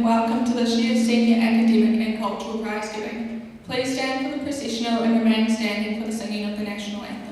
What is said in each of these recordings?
welcome to this year's Senior Academic and Cultural Prize giving. Please stand for the processional and remain standing for the singing of the National Anthem.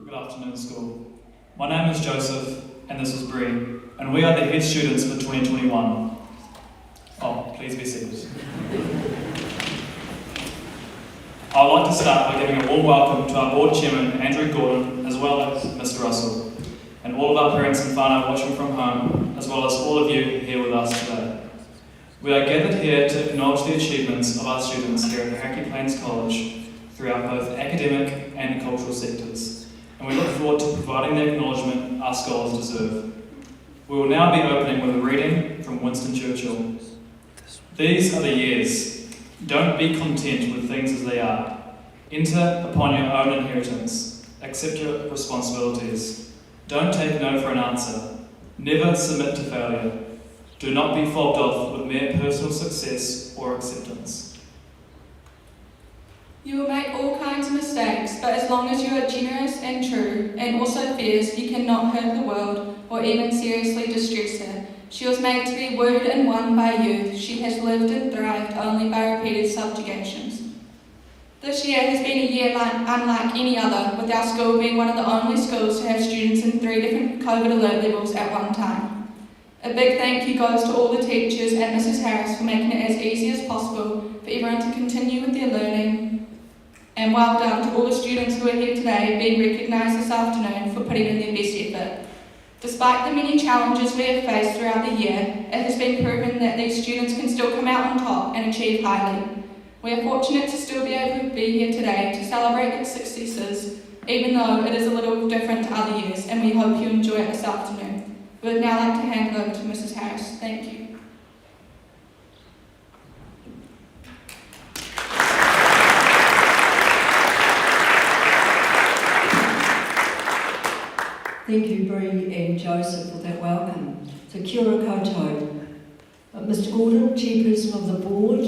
Good afternoon, school. My name is Joseph, and this is Bree, and we are the head students for 2021. Oh, please be seated. I would like to start by giving a warm welcome to our board chairman, Andrew Gordon, as well as Mr. Russell, and all of our parents and whānau watching from home, as well as all of you here with us today. We are gathered here to acknowledge the achievements of our students here at the Hackney Plains College throughout both academic and cultural sectors, and we look forward to providing the acknowledgement our scholars deserve. We will now be opening with a reading from Winston Churchill. These are the years. Don't be content with things as they are. Enter upon your own inheritance. Accept your responsibilities. Don't take no for an answer. Never submit to failure. Do not be fobbed off with mere personal success or acceptance. You will make all kinds of mistakes, but as long as you are generous and true, and also fierce, you cannot hurt the world or even seriously distress her. She was made to be wooed and won by youth. She has lived and thrived only by repeated subjugations. This year has been a year unlike any other, with our school being one of the only schools to have students in 3 different COVID alert levels at one time. A big thank you goes to all the teachers and Mrs. Harris for making it as easy as possible for everyone to continue with their learning. And well done to all the students who are here today being recognised this afternoon for putting in their best effort. Despite the many challenges we have faced throughout the year, it has been proven that these students can still come out on top and achieve highly. We are fortunate to still be able to be here today to celebrate its successes, even though it is a little different to other years, and we hope you enjoy it this afternoon. We would now like to hand it over to Mrs. Harris. Thank you. Thank you, Bree and Joseph, for that welcome. So kia ora koutou. Mr. Gordon, chairperson of the board,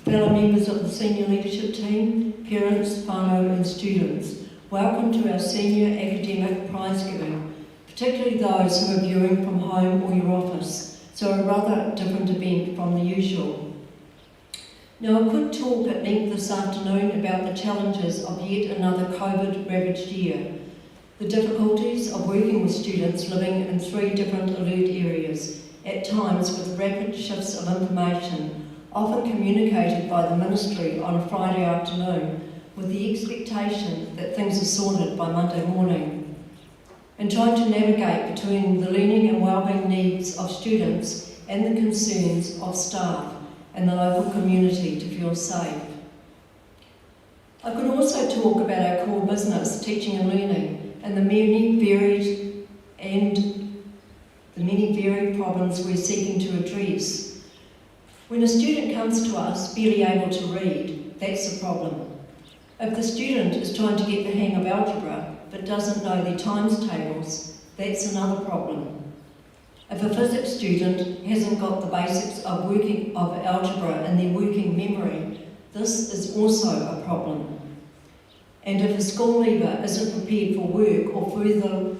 fellow members of the senior leadership team, parents, whānau and students, welcome to our senior academic prize giving, particularly those who are viewing from home or your office, so a rather different event from the usual. Now, I could talk at length this afternoon about the challenges of yet another COVID-ravaged year, the difficulties of working with students living in 3 different alert areas, at times with rapid shifts of information, often communicated by the Ministry on a Friday afternoon, with the expectation that things are sorted by Monday morning, and trying to navigate between the learning and wellbeing needs of students and the concerns of staff and the local community to feel safe. I could also talk about our core business, teaching and learning, and the many varied problems we're seeking to address. When a student comes to us barely able to read, that's a problem. If the student is trying to get the hang of algebra but doesn't know their times tables, that's another problem. If a physics student hasn't got the basics of algebra in their working memory, this is also a problem. And if a school leaver isn't prepared for work or further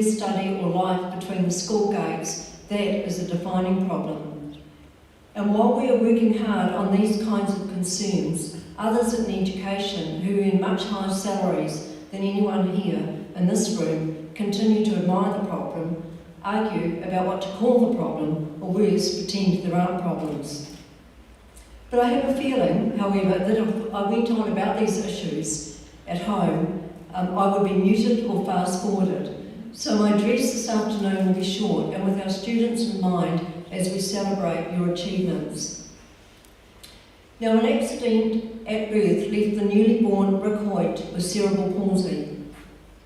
study or life between the school gates, that is a defining problem. And while we are working hard on these kinds of concerns, others in education who earn much higher salaries than anyone here in this room continue to admire the problem, argue about what to call the problem, or worse, pretend there aren't problems. But I have a feeling, however, that if I went on about these issues at home, I would be muted or fast-forwarded. So my address this afternoon will be short and with our students in mind as we celebrate your achievements. Now, an accident at birth left the newly born Rick Hoyt with cerebral palsy.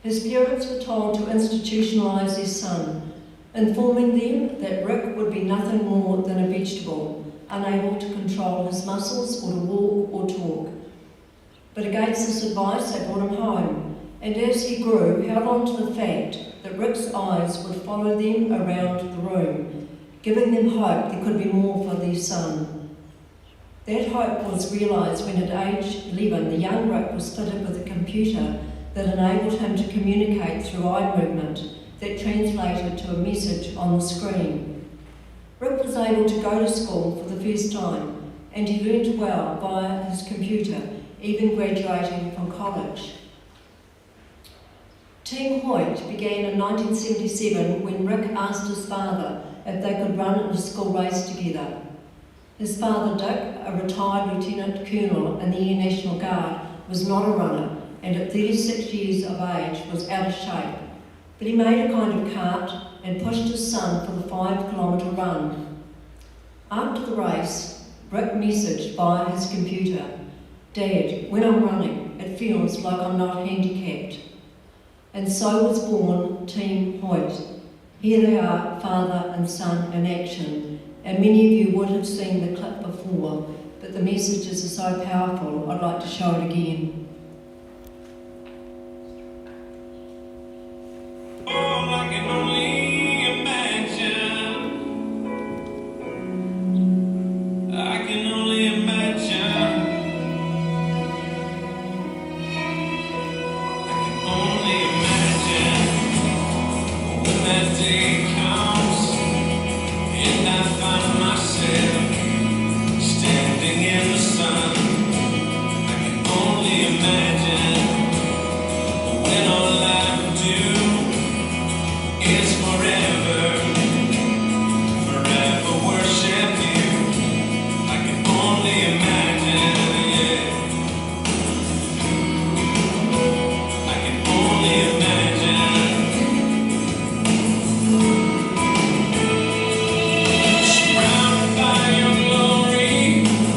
His parents were told to institutionalise their son, informing them that Rick would be nothing more than a vegetable, unable to control his muscles or to walk or talk. But against this advice, they brought him home, and as he grew, held on to the fact that Rick's eyes would follow them around the room, giving them hope there could be more for their son. That hope was realised when at age 11, the young Rick was fitted with a computer that enabled him to communicate through eye movement that translated to a message on the screen. Rick was able to go to school for the first time, and he learnt well via his computer, even graduating from college. Team Hoyt began in 1977 when Rick asked his father if they could run in a school race together. His father Dick, a retired Lieutenant Colonel in the Air National Guard, was not a runner and at 36 years of age was out of shape. But he made a kind of cart and pushed his son for the 5-kilometre run. After the race, Rick messaged via his computer, "Dad, when I'm running, it feels like I'm not handicapped." And so was born Team Hoyt. Here they are, father and son in action, and many of you would have seen the clip before, but the messages are so powerful, I'd like to show it again. Oh, I can only imagine. I can only imagine. I can only imagine when that day comes and I find myself standing in the sun. I can only imagine when all I do is forever worship you. I can only imagine, yeah. I can only imagine. Surrounded by your glory,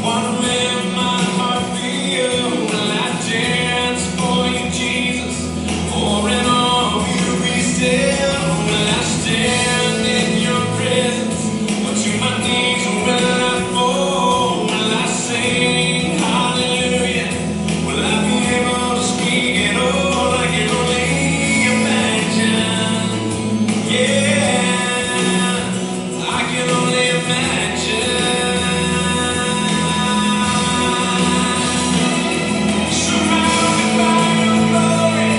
what will my heart feel? Will I dance for you, Jesus? Or in all of you be still? Will I stand in your presence? Or to my knees will I fall? Will I sing hallelujah? Will I be able to speak at all? I can only imagine. Yeah, I can only imagine. Surrounded by your glory,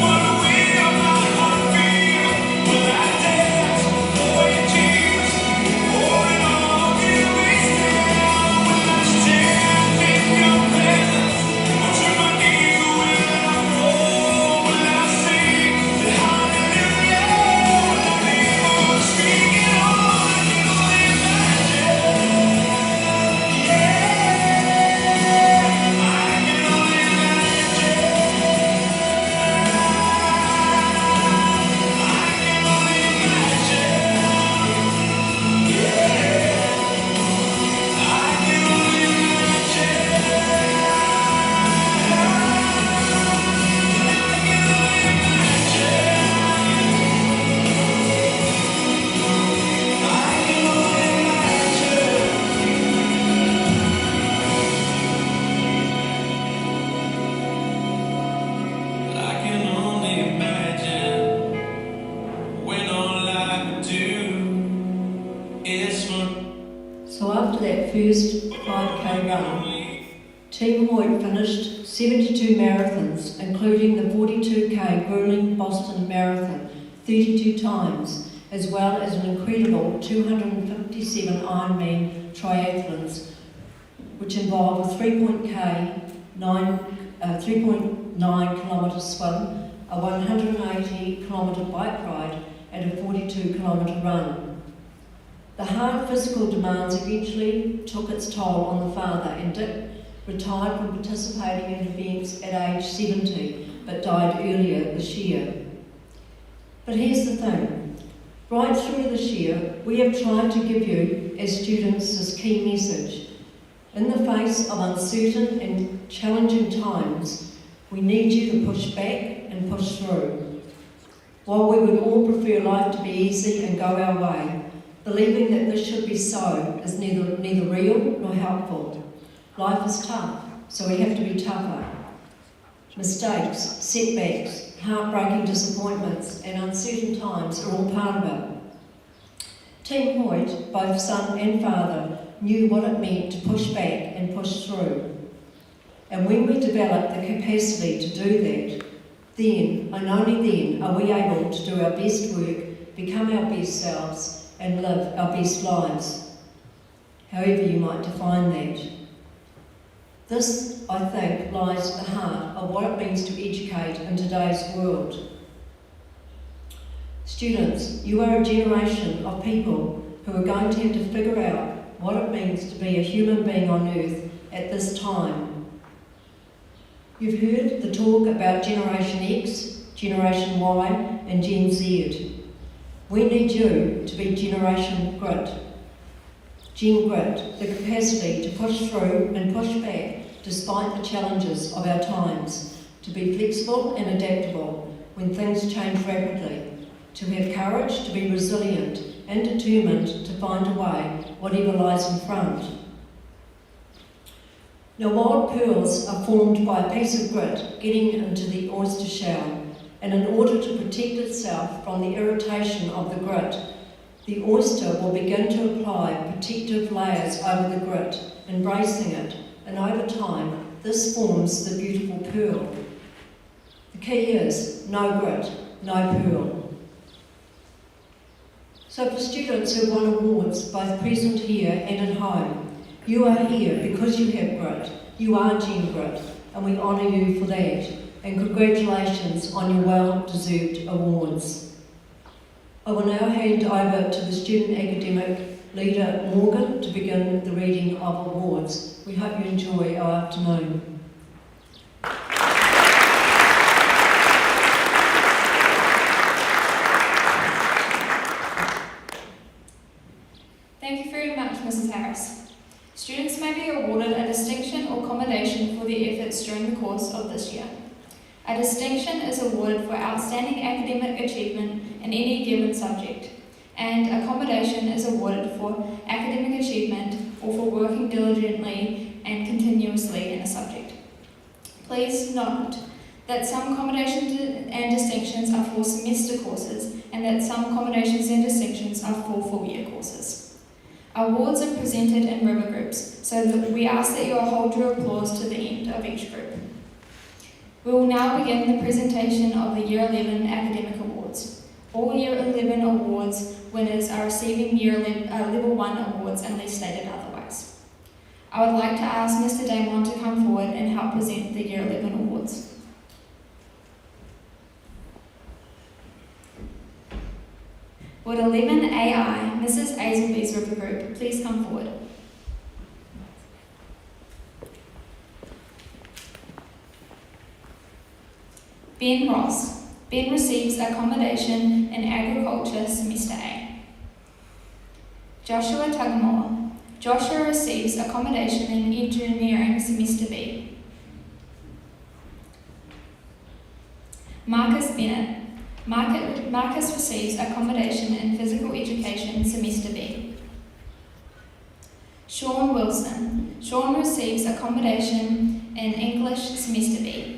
what will my heart feel? Will I dance for you, Jesus? Or in all you be still? Will I stand in your presence? Or to my knees will I fall? Will I sing hallelujah? Will I be able to speak at all? I can only imagine. Yeah, I can only imagine. I can only imagine when all I do is for. So after that first 5K run, Team Hoyt finished 72 marathons, including the 42K grueling Boston Marathon 32 times, as well as an incredible 257 Ironman triathlons, which involve a 3.9 kilometre swim, a 180 kilometre bike ride, and a 42 kilometre run. The hard physical demands eventually took its toll on the father, and Dick retired from participating in events at age 70, but died earlier this year. But here's the thing. Right through this year, we have tried to give you, as students, this key message. In the face of uncertain and challenging times, we need you to push back and push through. While we would all prefer life to be easy and go our way, believing that this should be so is neither real nor helpful. Life is tough, so we have to be tougher. Mistakes, setbacks, heartbreaking disappointments, and uncertain times are all part of it. Team Hoyt, both son and father, knew what it meant to push back and push through. And when we develop the capacity to do that, then, and only then, are we able to do our best work, become our best selves, and live our best lives. However you might define that. This, I think, lies at the heart of what it means to educate in today's world. Students, you are a generation of people who are going to have to figure out what it means to be a human being on earth at this time. You've heard the talk about Generation X, Generation Y, and Gen Z. We need you to be Generation Grit. Gen Grit, the capacity to push through and push back despite the challenges of our times, to be flexible and adaptable when things change rapidly, to have courage, to be resilient and determined to find a way, whatever lies in front. Now, wild pearls are formed by a piece of grit getting into the oyster shell, and in order to protect itself from the irritation of the grit, the oyster will begin to apply protective layers over the grit, embracing it, and over time, this forms the beautiful pearl. The key is no grit, no pearl. So for students who won awards, both present here and at home, you are here because you have grit. You are Gen Grit, and we honour you for that. And congratulations on your well-deserved awards. I will now hand over to the student academic leader, Morgan, to begin the reading of awards. We hope you enjoy our afternoon. Thank you very much, Mrs. Harris. Students may be awarded a distinction or commendation for their efforts during the course of this year. A distinction is awarded for outstanding academic achievement in any given subject, and a commendation is awarded for academic achievement or for working diligently and continuously in a subject. Please note that some commendations and distinctions are for semester courses, and that some commendations and distinctions are for full-year courses. Awards are presented in river groups, so that we ask that you hold your applause to the end of each group. We will now begin the presentation of the Year 11 Academic Awards. All Year 11 awards winners are receiving Level 1 awards unless stated otherwise. I would like to ask Mr. Damon to come forward and help present the Year 11 awards. Would 11 AI, Mrs. Aiselby's River Group, please come forward. Ben Ross. Ben receives accommodation in Agriculture Semester A. Joshua Tugmore. Joshua receives accommodation in Engineering Semester B. Marcus Bennett. Marcus receives accommodation in Physical Education Semester B. Sean Wilson. Sean receives accommodation in English Semester B.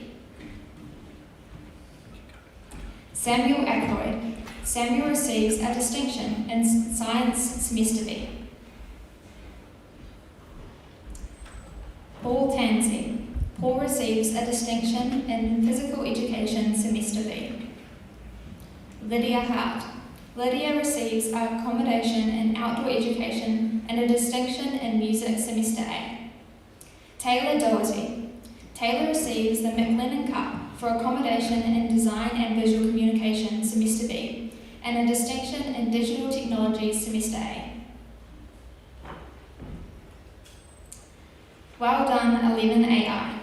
Samuel Ackroyd. Samuel receives a distinction in Science Semester B. Paul Tansey. Paul receives a distinction in Physical Education Semester B. Lydia Hart. Lydia receives accommodation in Outdoor Education and a distinction in Music Semester A. Taylor Doherty. Taylor receives the McLennan Cup for accommodation in Design and Visual Communication Semester B and a distinction in Digital Technology Semester A. Well done, 11 AI.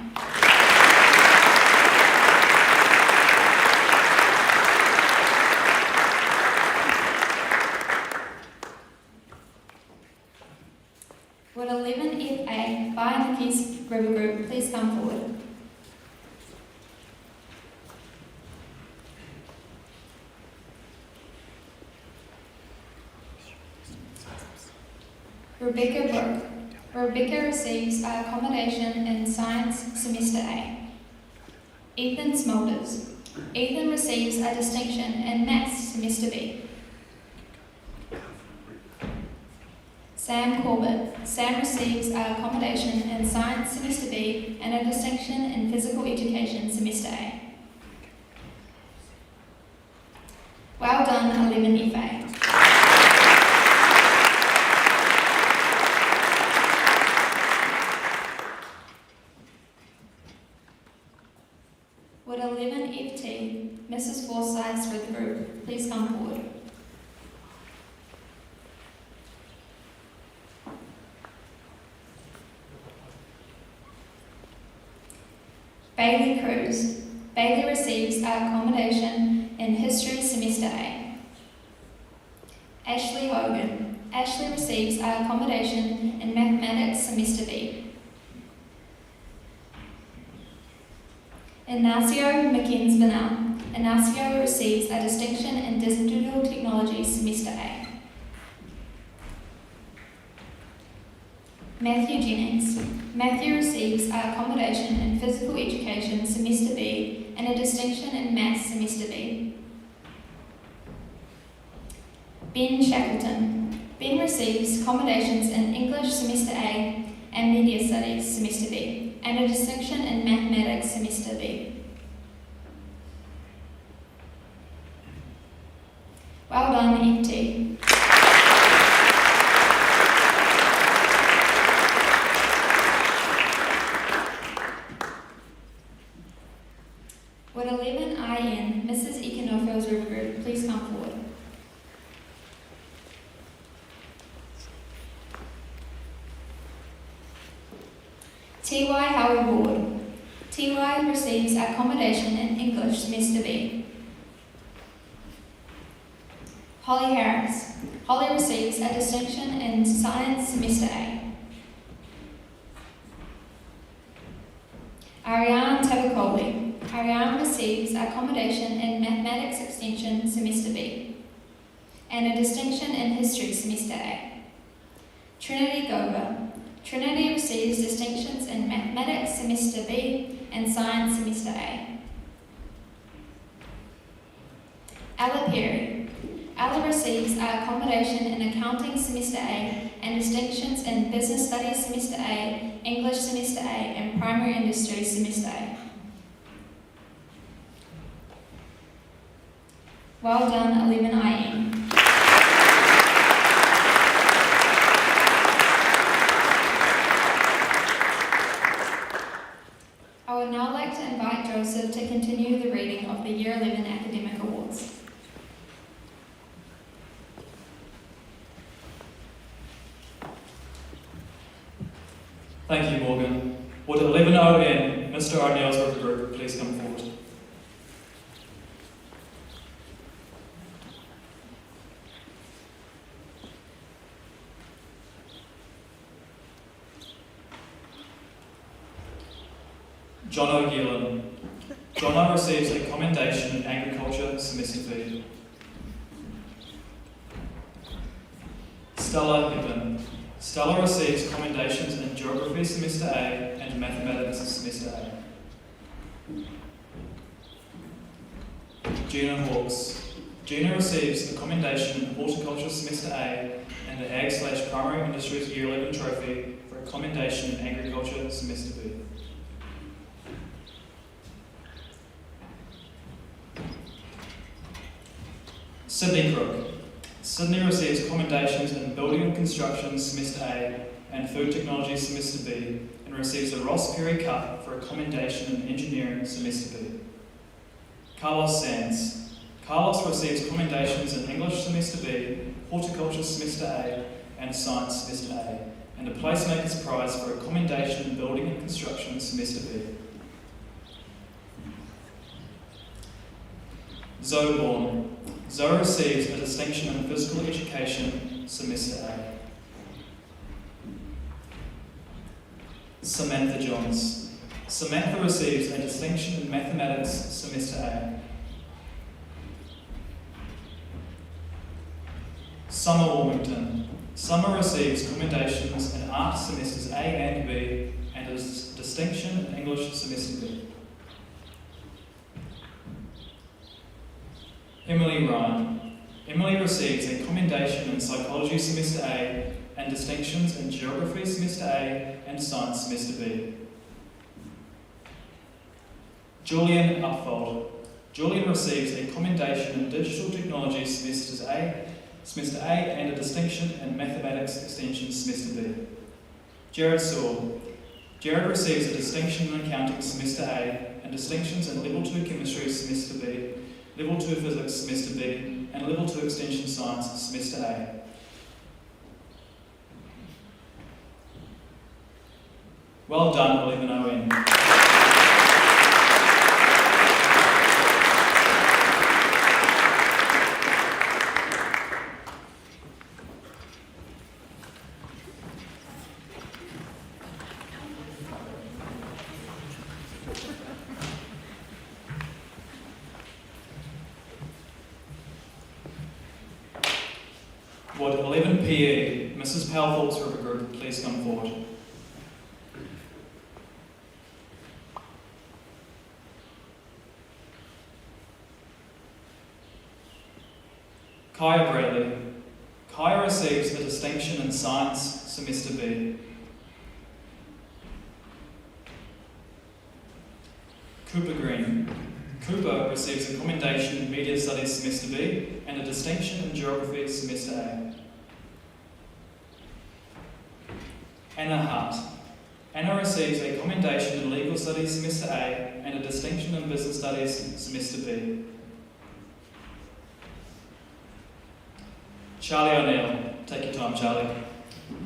Would 11 FA, Bionicki's River Group, please come forward. Rebecca Brooke. Rebecca receives accommodation in Science Semester A. Ethan Smulders. Ethan receives a distinction in Maths Semester B. Sam Corbett. Sam receives accommodation in Science Semester B and a distinction in Physical Education Semester A. Well done, 11 FA. Would 11 FT, Mrs. Forsyth with the group. Please come forward. Bailey Cruz. Bailey receives our accommodation in History Semester A. Ashley Hogan. Ashley receives our accommodation in Mathematics Semester B. Ignacio Mickens-Bernal. Ignacio receives a distinction in Digital Technology Semester A. Matthew Jennings. Matthew receives our accommodation in Physical Education Semester B and a distinction in Maths Semester B. Ben Shackleton. Ben receives accommodations in English Semester A and Media Studies Semester B and a distinction in Mathematics Semester B. Well done, FT. Would 11IN, Mrs. Ekinofil's River Group, please come forward. T.Y. Howard Ward. T.Y. receives accommodation in English Semester B. Holly Harris. Holly receives a distinction in Science Semester A. Ariane Tabacoli. Ariane receives accommodation in Mathematics Extension Semester B and a distinction in History Semester A. Trinity Gover. Trinity receives distinctions in Mathematics Semester B and Science Semester A. Ella Perry. Ella receives accommodation in Accounting Semester A and distinctions in Business Studies Semester A, English Semester A, and Primary Industry Semester A. Well done, 11IN. I would now like to invite Joseph to continue the reading of the Year 11 Academic Awards. Thank you, Morgan. Would 11ON, Mr. O'Neill's River Group, please come forward? John O'Gillan. John receives a commendation in Agriculture Semester B. Stella Hibbin. Stella receives commendations in Geography Semester A and Mathematics Semester A. Gina Hawkes. Gina receives a commendation in Horticulture Semester A and the Ag/Primary Industries Year 11 trophy for a commendation in Agriculture Semester B. Sydney Crook. Sydney receives commendations in Building and Construction Semester A and Food Technology Semester B and receives a Ross Perry Cup for a commendation in Engineering Semester B. Carlos Sands. Carlos receives commendations in English Semester B, Horticulture Semester A and Science Semester A and a Placemaker's Prize for a commendation in Building and Construction Semester B. Zoe Bourne. Zoe receives a distinction in Physical Education Semester A. Samantha Johns. Samantha receives a distinction in Mathematics Semester A. Summer Warmington. Summer receives commendations in Art Semesters A and B and a distinction in English Semester B. Emily Ryan. Emily receives a commendation in Psychology Semester A and distinctions in Geography Semester A and Science Semester B. Julian Upfold. Julian receives a commendation in Digital Technology Semester A and a distinction in Mathematics Extension Semester B. Jared Sewell. Jared receives a distinction in Accounting Semester A and distinctions in Level 2 Chemistry Semester B Level 2 Physics Semester B, and Level 2 Extension Science Semester A. Well done, 11ON. Ward 11 PE, Mrs. Powell-Thorpe's River Group, please come forward. Kaya Bradley. Kaya receives a distinction in Science Semester B. Cooper Green. Cooper receives a commendation in Media Studies Semester B and a distinction in Geography Semester A. Anna Hart. Anna receives a commendation in Legal Studies Semester A and a distinction in Business Studies Semester B. Charlie O'Neill. Take your time, Charlie.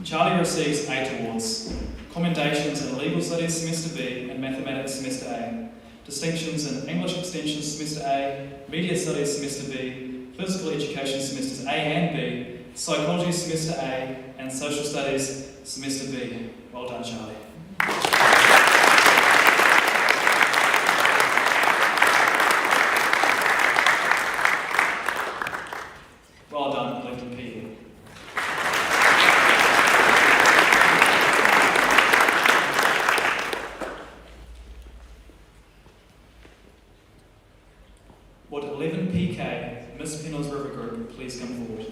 Charlie receives 8 awards. Commendations in Legal Studies Semester B and Mathematics Semester A. Distinctions in English Extension Semester A, Media Studies Semester B, Physical Education Semesters A and B, Psychology Semester A, and Social Studies Semester B. Well done, Charlie. Well done, Lincoln PE. Ward 11 PK, Miss Pennell's River Group, please come forward.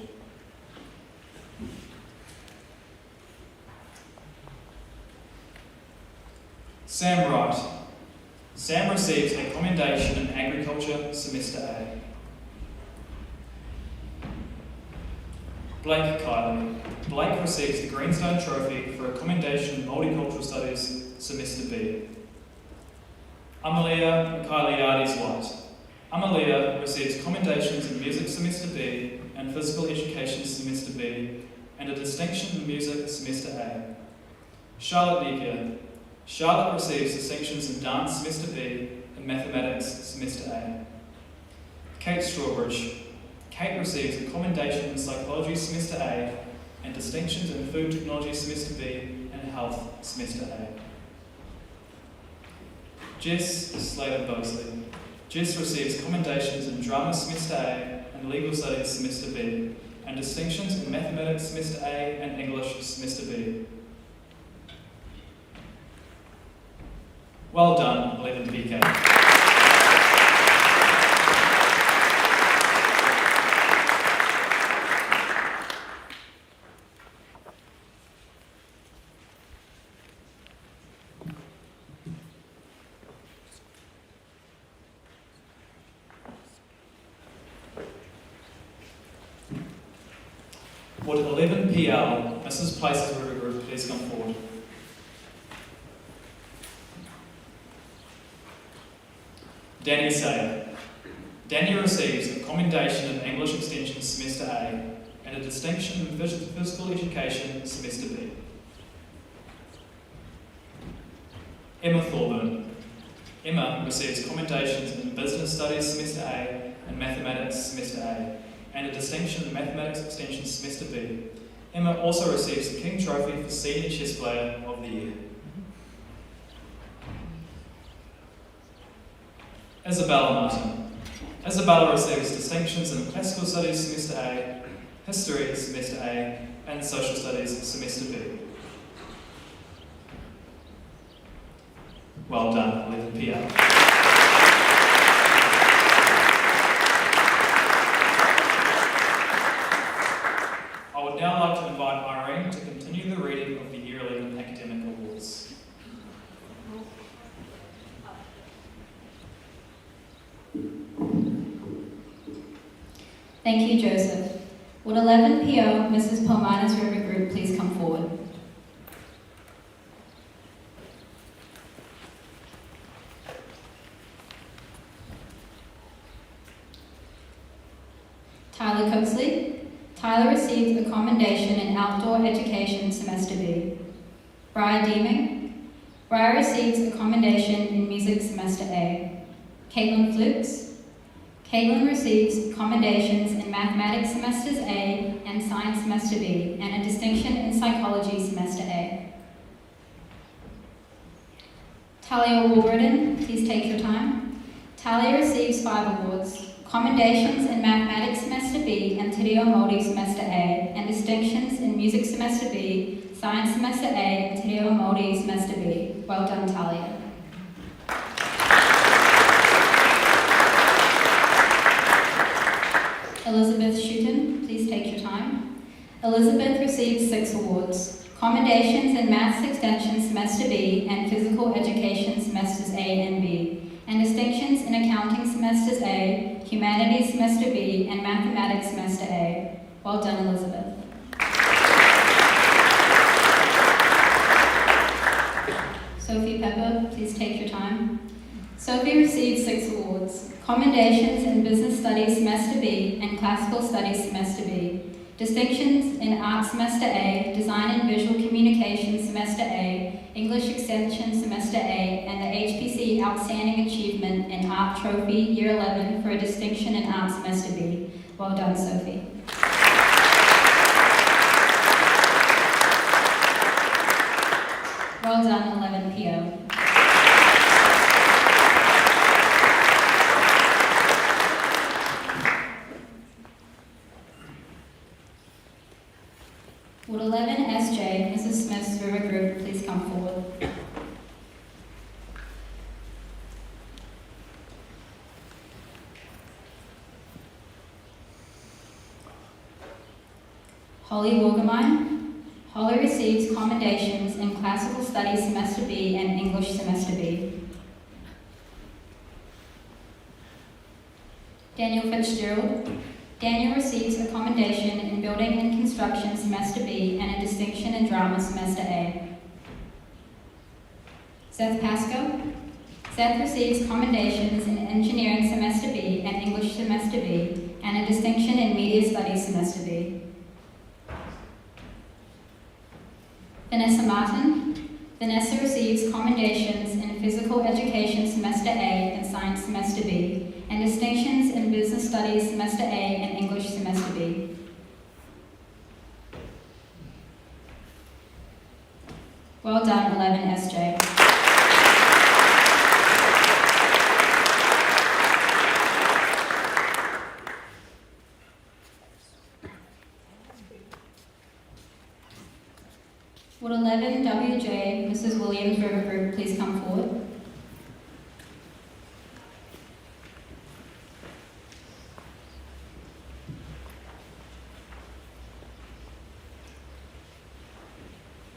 Sam Wright. Sam receives a commendation in Agriculture Semester A. Blake Kiley. Blake receives the Greenstone Trophy for a commendation in Multicultural Studies Semester B. Amalia Kyliades White. Amalia receives commendations in Music Semester B and Physical Education Semester B and a distinction in Music Semester A. Charlotte Napier. Charlotte receives distinctions in Dance Semester B and Mathematics Semester A. Kate Strawbridge. Kate receives a commendation in Psychology Semester A and distinctions in Food Technology Semester B and Health Semester A. Jess Slater Bosley. Jess receives commendations in Drama Semester A and Legal Studies Semester B and distinctions in Mathematics Semester A and English Semester B. Well done, 11 PK. Ward 11 PL, Mrs. Place's River Group, please come forward. Danny Sayer. Danny receives a commendation in English Extension Semester A and a distinction in Physical Education Semester B. Emma Thorburn. Emma receives commendations in Business Studies Semester A and Mathematics Semester A and a distinction in Mathematics Extension Semester B. Emma also receives the King Trophy for Senior Chess Player of the Year. Isabella Martin. Isabella receives distinctions in Classical Studies Semester A, History Semester A, and Social Studies Semester B. Well done, 11 PR. I would now like to invite Irene to continue the reading of the Year 11 Academic Awards. Thank you, Joseph. Would 11 PO, Mrs. Palmana's River Group, please come forward? Tyler Cooksley. Tyler received a commendation in Outdoor Education Semester B. Briar Deeming. Briar received a commendation in Music Semester A. Caitlin Flukes. Caitlin receives commendations in Mathematics Semesters A and Science Semester B, and a distinction in Psychology Semester A. Talia Warburton, please take your time. Talia receives 5 awards. Commendations in Mathematics Semester B and Te Reo Māori Semester A, and distinctions in Music Semester B, Science Semester A, and Te Reo Māori Semester B. Well done, Talia. Elizabeth Shuton, please take your time. Elizabeth received 6 awards. Commendations in Maths Extension Semester B and Physical Education Semesters A and B, and distinctions in Accounting Semesters A, Humanities Semester B, and Mathematics Semester A. Well done, Elizabeth. Sophie Pepper, please take your time. Sophie received 6 awards. Commendations in Business Studies Semester B and Classical Studies Semester B. Distinctions in Art Semester A, Design and Visual Communication Semester A, English Extension Semester A, and the HPC Outstanding Achievement in Art Trophy Year 11 for a distinction in Art Semester B. Well done, Sophie. Well done, 11 PO. Would 11 SJ, Mrs. Smith's River Group, please come forward? Holly Wolgemine. Holly receives commendations in Classical Studies Semester B and English Semester B. Daniel Fitzgerald. Daniel receives a commendation in Building and Construction Semester B and a distinction in Drama Semester A. Seth Pascoe. Seth receives commendations in Engineering Semester B and English Semester B, and a distinction in Media Studies Semester B. Vanessa Martin. Vanessa receives commendations in Physical Education Semester A and Science Semester B, and distinctions in Business Studies Semester A and English Semester B. Well done, 11 SJ. Would 11 WJ, Mrs. Williams River Group, please come forward?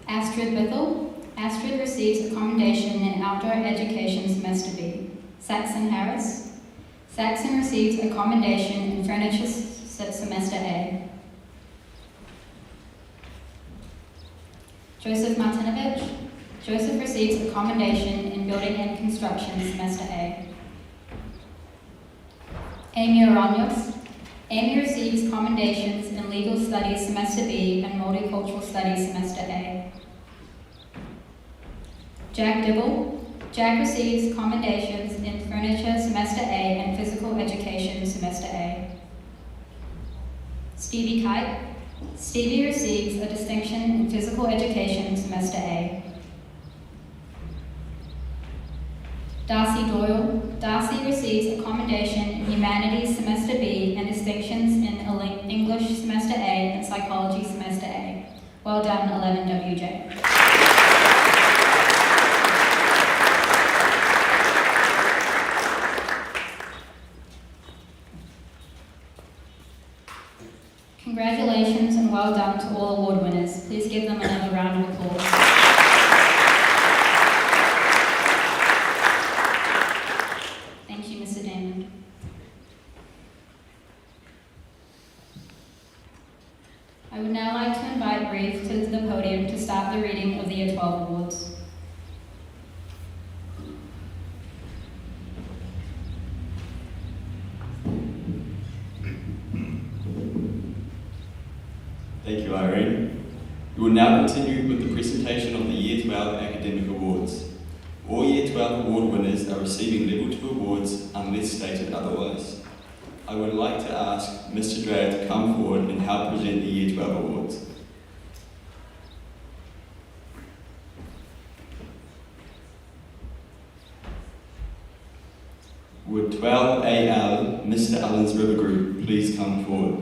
Astrid Bithell. Astrid receives a commendation in Outdoor Education Semester B. Saxon Harris. Saxon receives a commendation in Furniture Semester A. Joseph Martinovich. Joseph receives a commendation in Building and Construction Semester A. Amy Aranyos. Amy receives commendations in Legal Studies Semester B and Multicultural Studies Semester A. Jack Dibble. Jack receives commendations in Furniture Semester A and Physical Education Semester A. Stevie Kite. Stevie receives a distinction in Physical Education Semester A. Darcy Doyle. Darcy receives a commendation in Humanities Semester B and distinctions in English Semester A and Psychology Semester A. Well done, 11 WJ. Congratulations and well done to all award winners. Please give them another round of applause. Thank you, Mr. Damon. I would now like to invite Reeve to the podium to start the reading of the Year 12 awards. Thank you, Irene. We will now continue with the presentation of the Year 12 Academic Awards. All Year 12 award winners are receiving Level 2 awards unless stated otherwise. I would like to ask Mr. Dreyer to come forward and help present the Year 12 awards. Would 12AL, Mr. Allen's River Group, please come forward?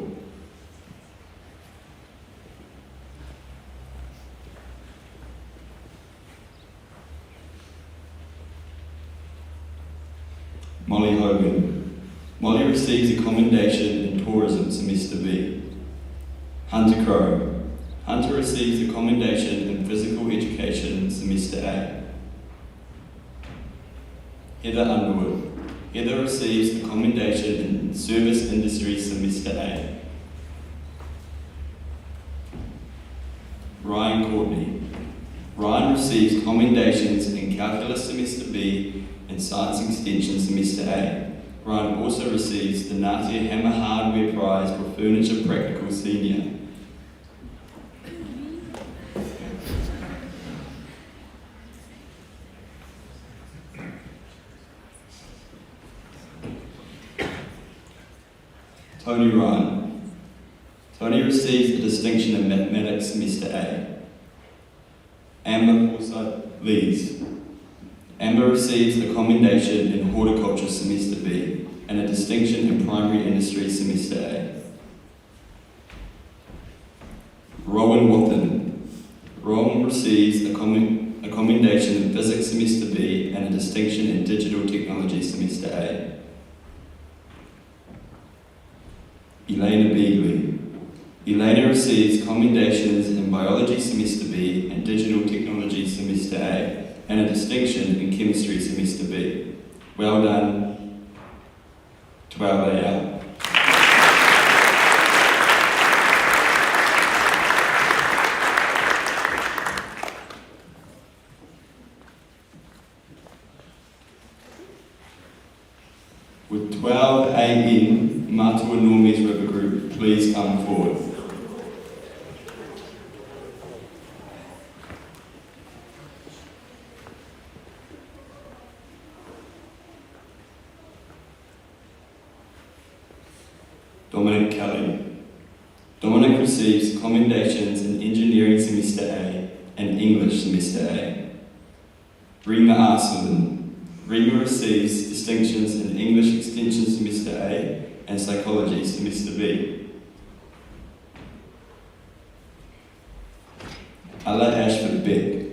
Molly Hogan. Molly receives a commendation in Tourism Semester B. Hunter Crow. Hunter receives a commendation in Physical Education Semester A. Heather Underwood. Heather receives a commendation in Service Industry Semester A. Ryan Courtney. Ryan receives commendations in Calculus Semester B and Science Extension Semester A. Ryan also receives the Natia Hammer Hardware Prize for Furniture Practical Senior. Tony Ryan. Tony receives a distinction in Mathematics Semester A. Amber Forsyth Lees. Amber receives a commendation in Horticulture Semester B and a distinction in Primary Industry Semester A. Rowan Wathen. Rowan receives a commendation in Physics Semester B and a distinction in Digital Technology Semester A. Elena Beagley. Elena receives commendations in Biology Semester B and Digital Technology Semester A and a distinction in Chemistry Semester B. Well done, 12AL. With 12AN, Matua Normies River Group, please come forward. Dominic Kelly. Dominic receives commendations in Engineering Semester A and English Semester A. Rima Arsulin. Rima receives distinctions in English Extension Semester A and Psychology Semester B. Ella Ashford Beck.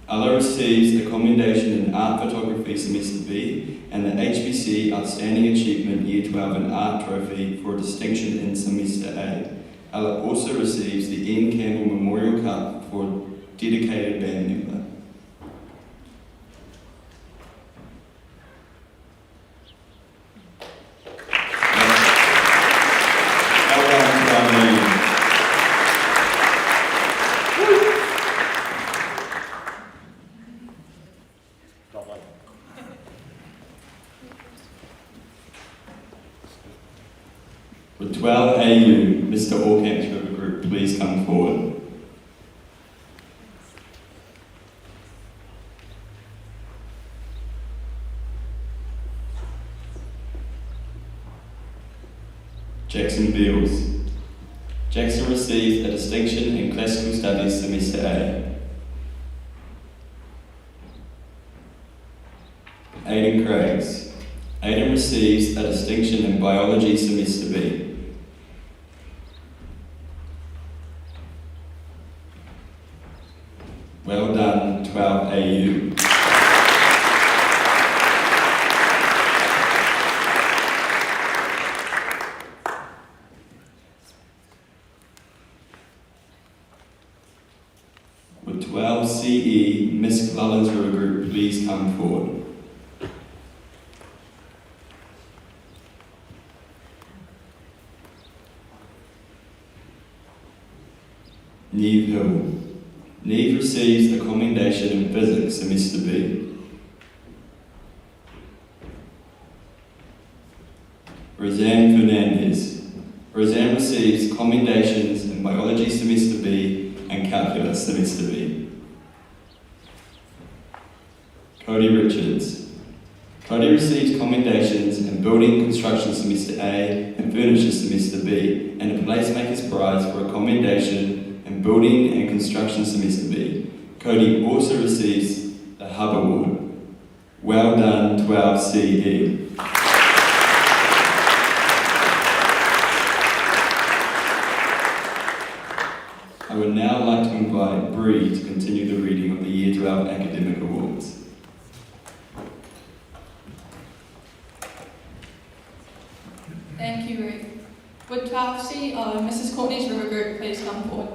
Ella receives a commendation in Art Photography Semester B and the HPC Outstanding Achievement Year 12 in Art Trophy for a distinction in Semester A. Ella also receives the Ian Campbell Memorial Cup for dedicated band member. With 12AU, Mr. Allcamp's River Group, please come forward. Jackson Beals. Jackson receives a distinction in Classical Studies Semester A. Aidan Craigs. Aidan receives a distinction in Biology Semester B. Well done, 12AU. With 12CE, Miss Clellan's River Group, please come forward. Neve Hill. Neve receives a commendation in Physics Semester B. Roseanne Fernandez. Roseanne receives commendations in in Biology Semester B and Calculus Semester B. Cody Richards. Cody receives commendations in Building Construction Semester A and Furniture Semester B, and a Placemaker's Prize for a commendation in Building and Construction Semester B. Cody also receives the Hub Award. Well done, 12CE. I would now like to invite Bree to continue the reading of the Year 12 Academic Awards. Thank you, Ruth. Would 12 CEO Mrs. Courtney's River Group please come forward?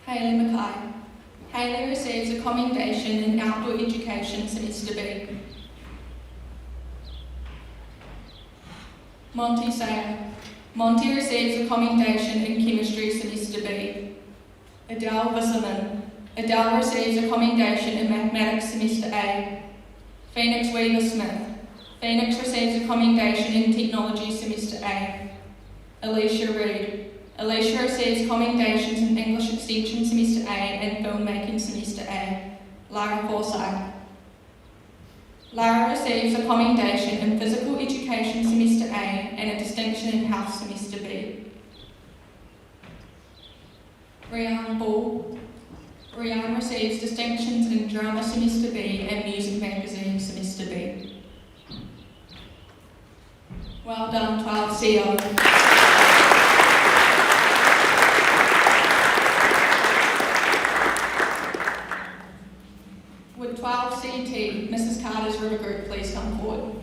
Hayley Mackay. Hayley receives a commendation in Outdoor Education Semester B. Monty Sayer. Monty receives a commendation in Chemistry Semester B. Adele Visserman. Adele receives a commendation in Mathematics Semester A. Phoenix Weaver Smith. Phoenix receives a commendation in Technology Semester A. Alicia Reid. Alicia receives commendations in English Extension Semester A and Filmmaking Semester A. Lara Forsyth. Lara receives a commendation in Physical Education Semester A and a distinction in Health Semester B. Rianne Ball. Rianne receives distinctions in Drama Semester B and Music Magazine Semester B. Well done, 12 CO. Would 12 CT, Mrs. Carter's River Group, please come forward?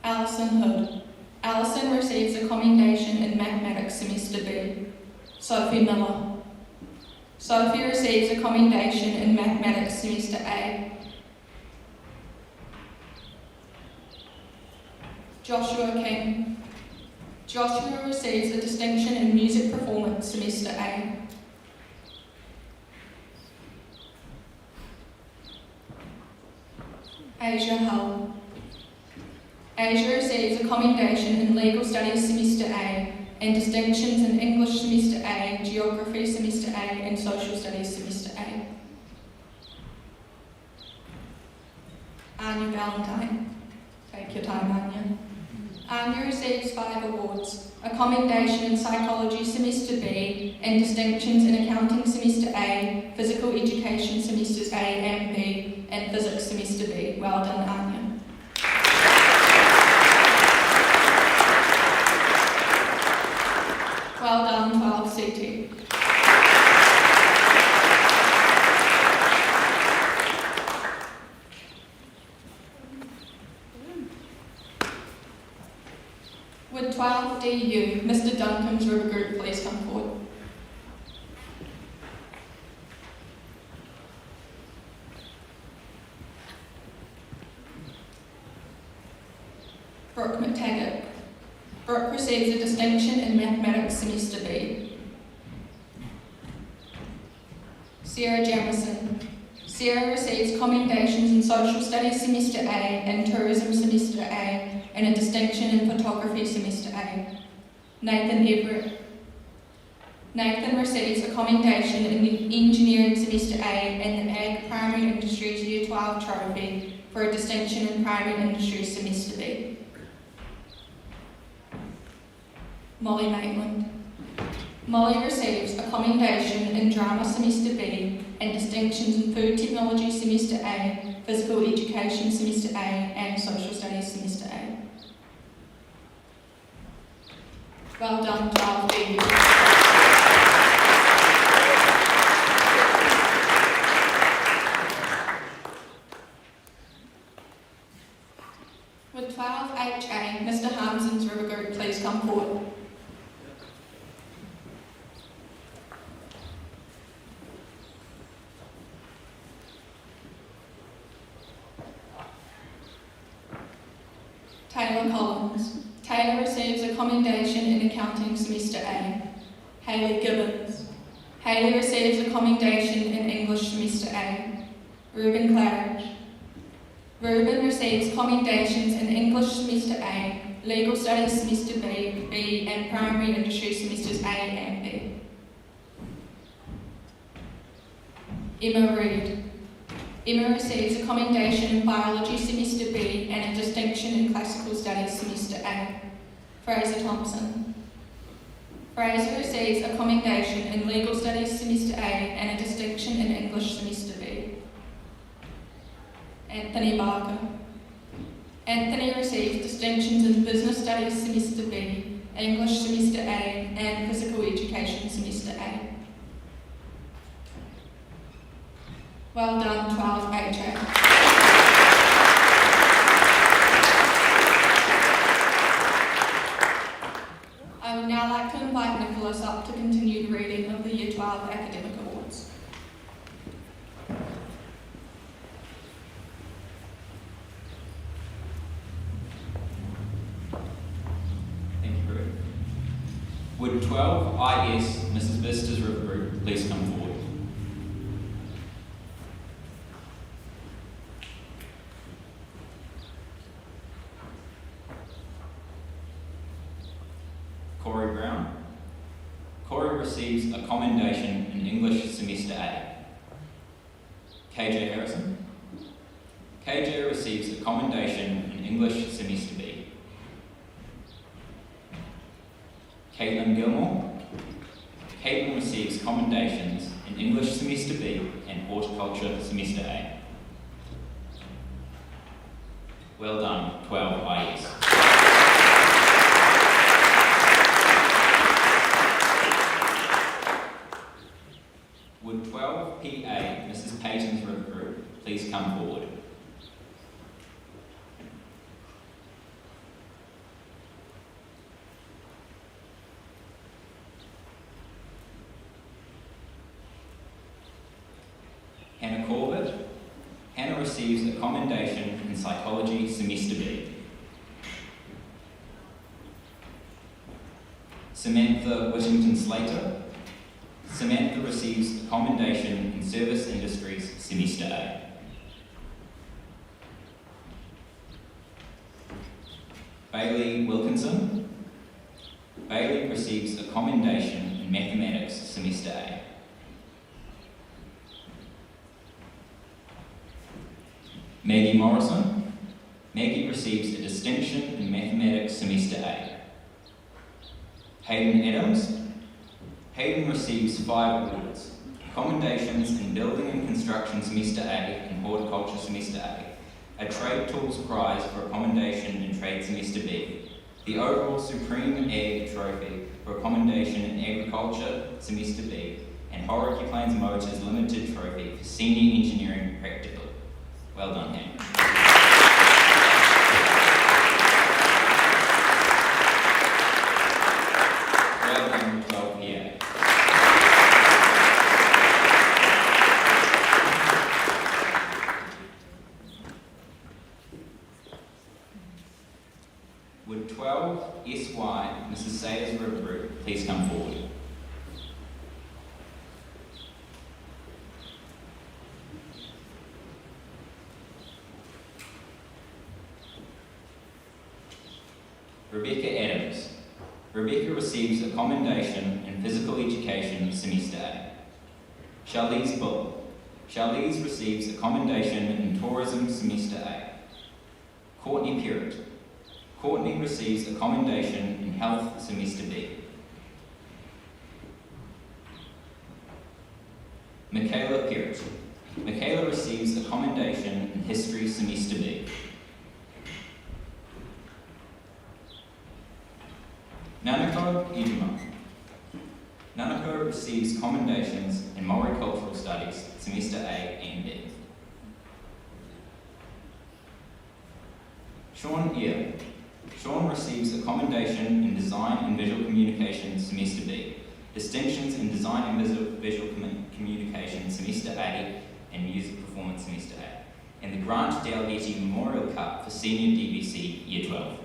Alison Hood. Alison receives a commendation in Mathematics Semester B. Sophie Miller. Sophie receives a commendation in Mathematics Semester A. Joshua King. Joshua receives a distinction in Music Performance Semester A. Asia Hull. Asia receives a commendation in Legal Studies Semester A and distinctions in English Semester A, Geography Semester A and Social Studies Semester A. Anya Valentine. Take your time, Anya. Anya receives 5 awards, a commendation in Psychology Semester B and distinctions in Accounting Semester A, Physical Education Semesters A and B, and Physics Semester B. Well done, Anya. Well done, 12 CT. Would 12 DU, Mr. Duncan's River Group, please come forward? Brooke McTaggart. Brooke receives a distinction in Mathematics Semester B. Sarah Jamison. Sarah receives commendations in Social Studies Semester A and Tourism Semester A and a distinction in Photography Semester A. Nathan Everett. Nathan receives a commendation in the Engineering Semester A and the Ag Primary Industries Year 12 Trophy for a distinction in Primary Industries Semester B. Molly Maitland. Molly receives a commendation in Drama Semester B and distinctions in Food Technology Semester A, Physical Education Semester A and Social Studies Semester A. Well done, 12 B. Would 12 HA, Mr. Harmson's River Group, please come forward? Taylor Collins. Taylor receives a commendation in accounting semester A. Hayley Gibbons. Hayley receives a commendation in English semester A. Reuben Claridge. Reuben receives commendations in English semester A, Legal Studies semester B, and Primary Industry semesters A and B. Emma Reid. Emma receives a commendation in Biology semester B and a distinction in Classical Studies semester A. Fraser Thompson. Fraser receives a commendation in Legal Studies semester A and a distinction in English semester B. Anthony Barker. Anthony receives distinctions in Business Studies semester B, English semester A, and Physical Education semester A. Well done, 12HA. I would now like to invite Nicholas up to continue the reading of the Year 12 Academic Awards. Thank you, Ruth. Would 12 IS Mrs. Vistas River Group please come forward? Corey Brown. Corey receives a commendation in English semester A. KJ Harrison. KJ receives a commendation in English semester B. Caitlin Gilmore. Caitlin receives commendations in English semester B and Horticulture semester A. Well done, 12 IS. Would 12 PA Mrs. Payton's River Group please come forward? Hannah Corbett. Hannah receives a commendation in Psychology semester B. Samantha Whittington Slater. Samantha receives a commendation in Service Industries semester A. Bailey Wilkinson. Bailey receives a commendation in Mathematics semester A. Maggie Morrison. Maggie receives a distinction in Mathematics semester A. Hayden Adams. Hayden receives 5 awards: commendations in Building and Construction semester A and Horticulture semester A, a Trade Tools Prize for a commendation in Trade semester B, the overall Supreme Ag Trophy for a commendation in Agriculture semester B, and Hauraki Plains Motors Limited Trophy for Senior Engineering Practical. Well done, Hayden. Well done, 12 PA. Would 12 SY Mrs. Sayers River Group please come forward? Rebecca Adams. Rebecca receives a commendation in Physical Education semester A. Charlize Bull. Charlize receives a commendation in Tourism semester A. Courtney Perrott. Courtney receives a commendation in Health semester B. Michaela Perrott. Michaela receives a commendation in History semester B. Nanako Ijima. Nanako receives commendations in Maori-Cultural Studies semester A and B. Sean Ear. Sean receives a commendation in Design and Visual Communication semester B, distinctions in Design and Visual Communication semester A and Music Performance semester A, and the Grant Dalgety Memorial Cup for Senior DVC Year 12.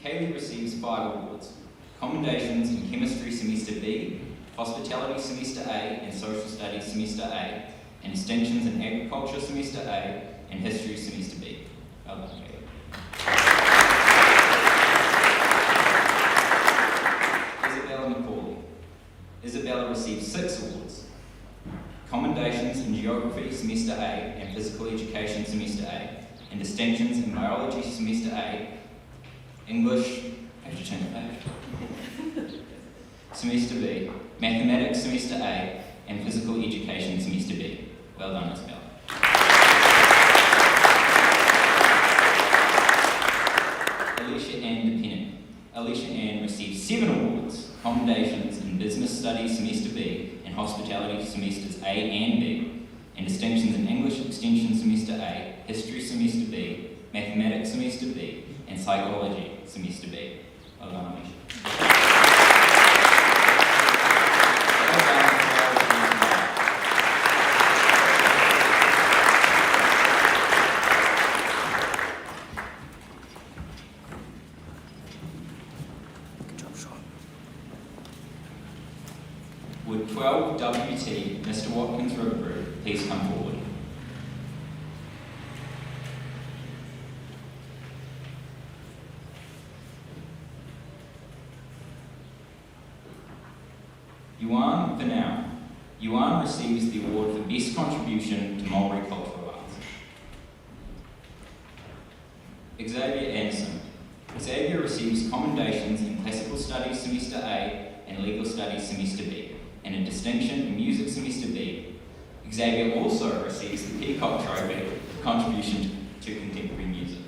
Kaylee receives 5 awards. Commendations in Chemistry Semester B, Hospitality Semester A and Social Studies Semester A, and distinctions in Agriculture Semester A and History Semester B. Well done, Kaylee. Isabella McCauley. Isabella receives 6 awards. Commendations in Geography Semester A and Physical Education Semester A, and distinctions in Biology Semester A, English, I have to change the page, Semester B, Mathematics Semester A, and Physical Education Semester B. Well done, Isabella. Alicia Ann DePennon. Alicia Ann receives 7 awards, commendations in Business Studies Semester B and Hospitality Semesters A and B, and distinctions in English Extension Semester A, History Semester B, Mathematics Semester B, and Psychology Semester B. Well done, Alicia. Would 12 WT Mr. Watkins Riverbrook please come forward? Yuan Vinau. Yuan receives the award for Best Contribution to Maori Cultural Arts. Xavier Anderson. Xavier receives commendations in Classical Studies Semester A and Legal Studies Semester B, and a distinction in Music Semester B. Xavier also receives the Peacock Trophy for contribution to contemporary music.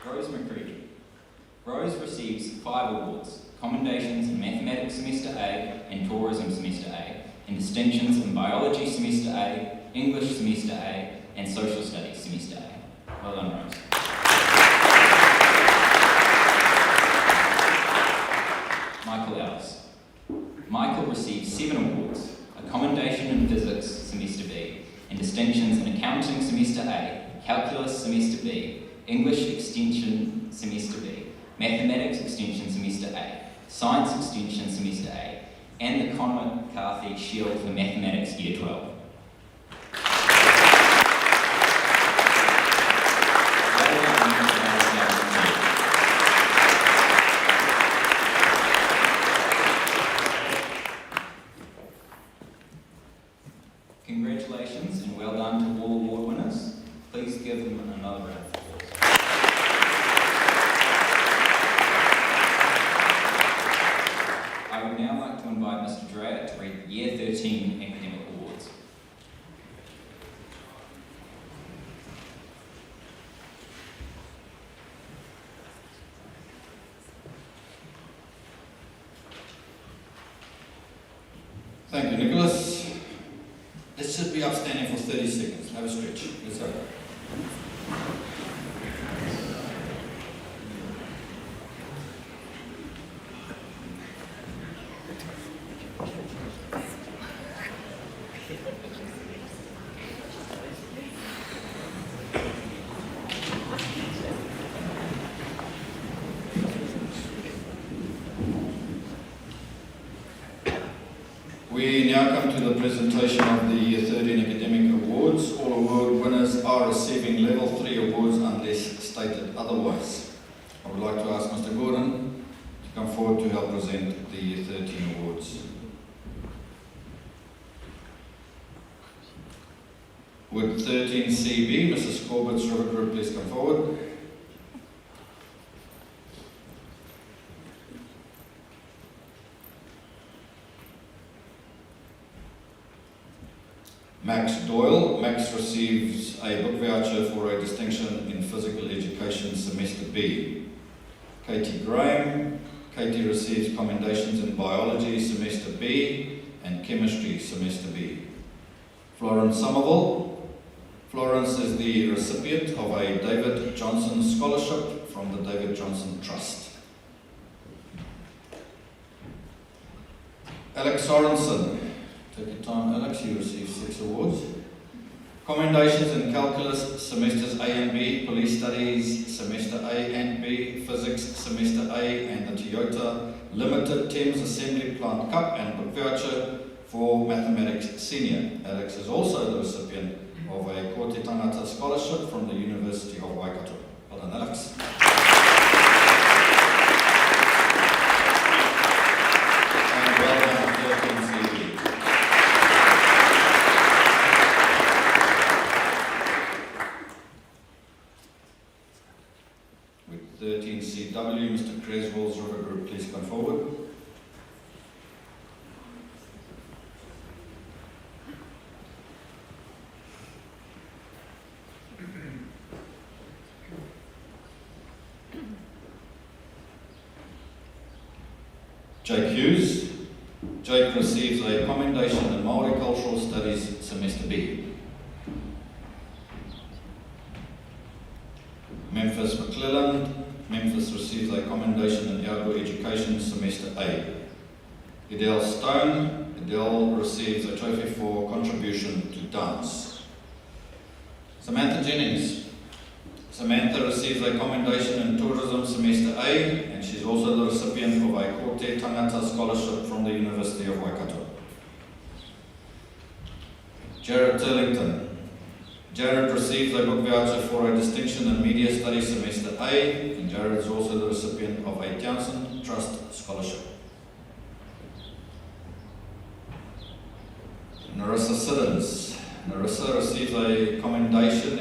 Rose McCready. Rose receives 5 awards, commendations in Mathematics Semester A and Tourism Semester A, and distinctions in Biology Semester A, English Semester A, and Social Studies Semester A. Well done, Rose. Michael Ellis. Michael receives 7 awards, a commendation in Physics Semester B, and distinctions in Accounting Semester A, Calculus Semester B, English Extension Semester B, Mathematics Extension Semester A, Science Extension Semester A, and the Conor McCarthy Shield for Mathematics Year 12. Congratulations and well done to all award winners. Please give them another round of applause. I would now like to invite Mr. Dreyer to read the Year 13 Academic Awards. Thank you, Nicholas. Let's just be upstanding for 30 seconds. Have a stretch. Let's go. We now come to the presentation of the Year 13 Academic Awards. All award winners are receiving Level 3 awards unless stated otherwise. I would like to ask Mr. Gordon to come forward to help present the Year 13 awards. Would 13 CB, Mrs. Corbett's River Group, please come forward. Max Doyle. Max receives a book voucher for a distinction in Physical Education Semester B. Katie Graham. Katie receives commendations in Biology Semester B and Chemistry Semester B. Florence Somerville. Florence is the recipient of a David Johnson Scholarship from the David Johnson Trust. Alex Sorensen. Take your time, Alex. You receive 6 Commendations in Calculus, Semesters A and B, Police Studies, Semester A and B, Physics, Semester A, and the Toyota Limited Thames Assembly Plant Cup and book voucher for Mathematics Senior. Alex is also the recipient of a Ko Te Tangata Scholarship from the University of Waikato. Well done, Alex. And well done, 13CB. With 13CW, Mr. Creswell's River Group, please come forward. Jake Hughes. Jake receives a commendation in Māori Cultural Studies, Semester B. Memphis McClelland. Memphis receives a commendation in Outdoor Education, Semester A. Edel Stone. Edel receives a trophy for contribution to dance. Samantha Jennings. Samantha receives a commendation in Tourism Semester A, and she's also the recipient of a Ko Te Tangata Scholarship from the University of Waikato. Jared Turlington. Jared receives a book voucher for a distinction in Media Studies Semester A, and Jared is also the recipient of a Townsend Trust Scholarship. Narissa Siddons. Narissa receives a commendations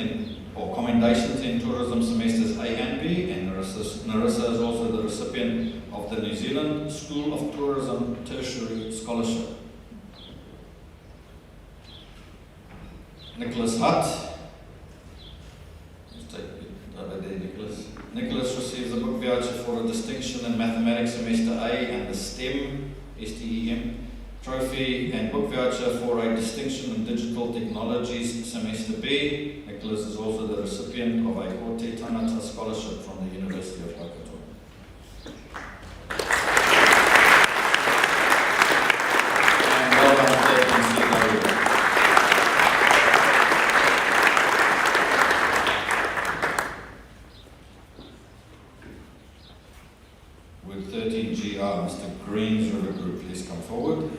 in Tourism Semesters A and B, and Narissa is also the recipient of the New Zealand School of Tourism Tertiary Scholarship. Nicholas Hutt. Nicholas receives a book voucher for a distinction in Mathematics Semester A and the STEM, STEM trophy and book voucher for a distinction in Digital Technologies Semester B. Nicholas is also the recipient of a Ko Te Tangata Scholarship from the University of Waikato. And well done, 13CW. With 13GR, Mr. Green's River Group, please come forward.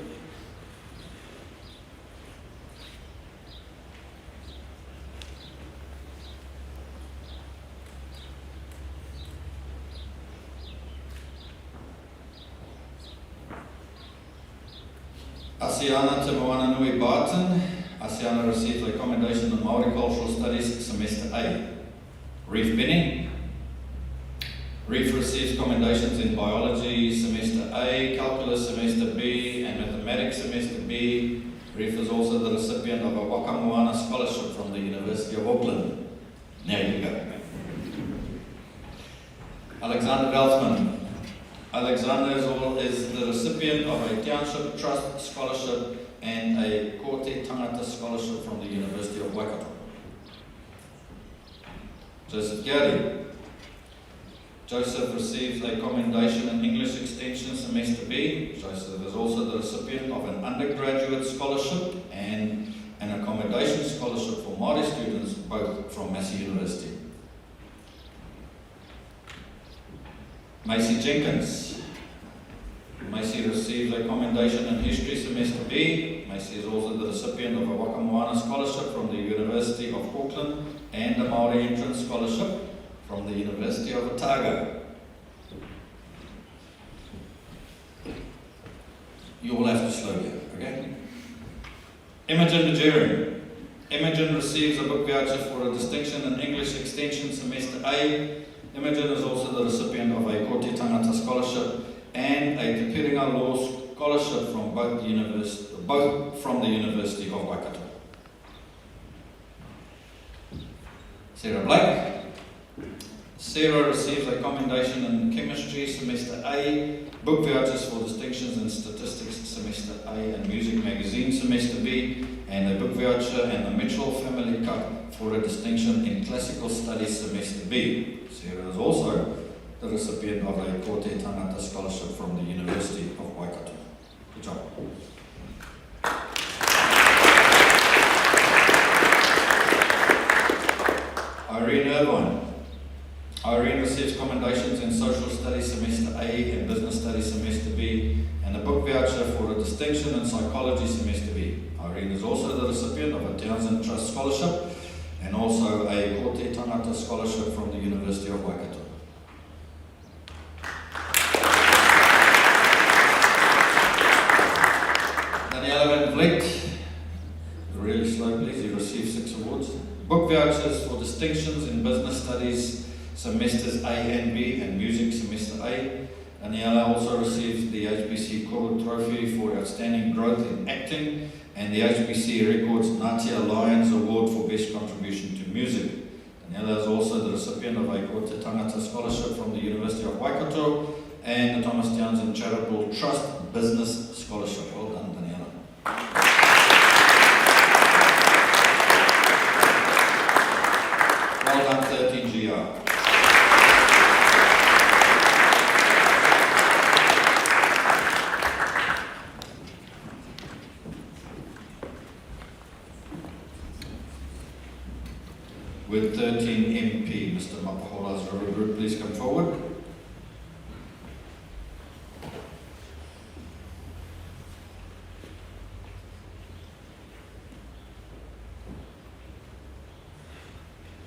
Asiana Timoana Nui Barton. Asiana receives a commendation in Māori Cultural Studies Semester A. Reef Benny. Reef receives commendations in Biology Semester A, Calculus Semester B, and Mathematics Semester B. Reef is also the recipient of a Wakamoana Scholarship from the University of Auckland. There you go. Alexander Veltman. Alexander is the recipient of a Township Trust Scholarship and a Ko Te Tangata Scholarship from the University of Waikato. Joseph Gary. Joseph receives a commendation in English Extension Semester B. Joseph is also the recipient of an undergraduate scholarship and an accommodation scholarship for Māori students, both from Massey University. Macy Jenkins. Macy receives a commendation in History Semester B. Macy is also the recipient of a Wakamoana Scholarship from the University of Auckland and a Māori Entrance Scholarship from the University of Otago. You all have to slow down, okay? Imogen Najeri. Imogen receives a book voucher for a distinction in English Extension Semester A. Imogen is also the recipient of a Ko Te Tangata Scholarship and a Te Piringa Law Scholarship from both from the University of Waikato. Sarah Blake. Sarah receives a commendation in Chemistry Semester A, book vouchers for distinctions in Statistics Semester A and Music Magazine Semester B, and a book voucher and the Mitchell Family Cup for a distinction in Classical Studies Semester B. Sarah is also the recipient of a Ko Te Tangata Scholarship from the University of Waikato. Good job. Psychology Semester B. Irene is also the recipient of a Townsend Trust Scholarship and also a Ko Te Tangata Scholarship from the University of Waikato. Daniela Van Vliet, really slow please, he received 6 awards. Book vouchers for distinctions in Business Studies Semesters A and B and Music Semester A. Daniela also received the HPC Koro Trophy for Outstanding Growth in Acting and the HPC Records Natia Lions Award for Best Contribution to Music. Daniela is also the recipient of a Ko Te Tangata Scholarship from the University of Waikato and the Thomas Townsend Charitable Trust Business Scholarship. Well done, Daniela. Well done, 13GR. With 13 MP, Mr. Mapahola's River Group, please come forward.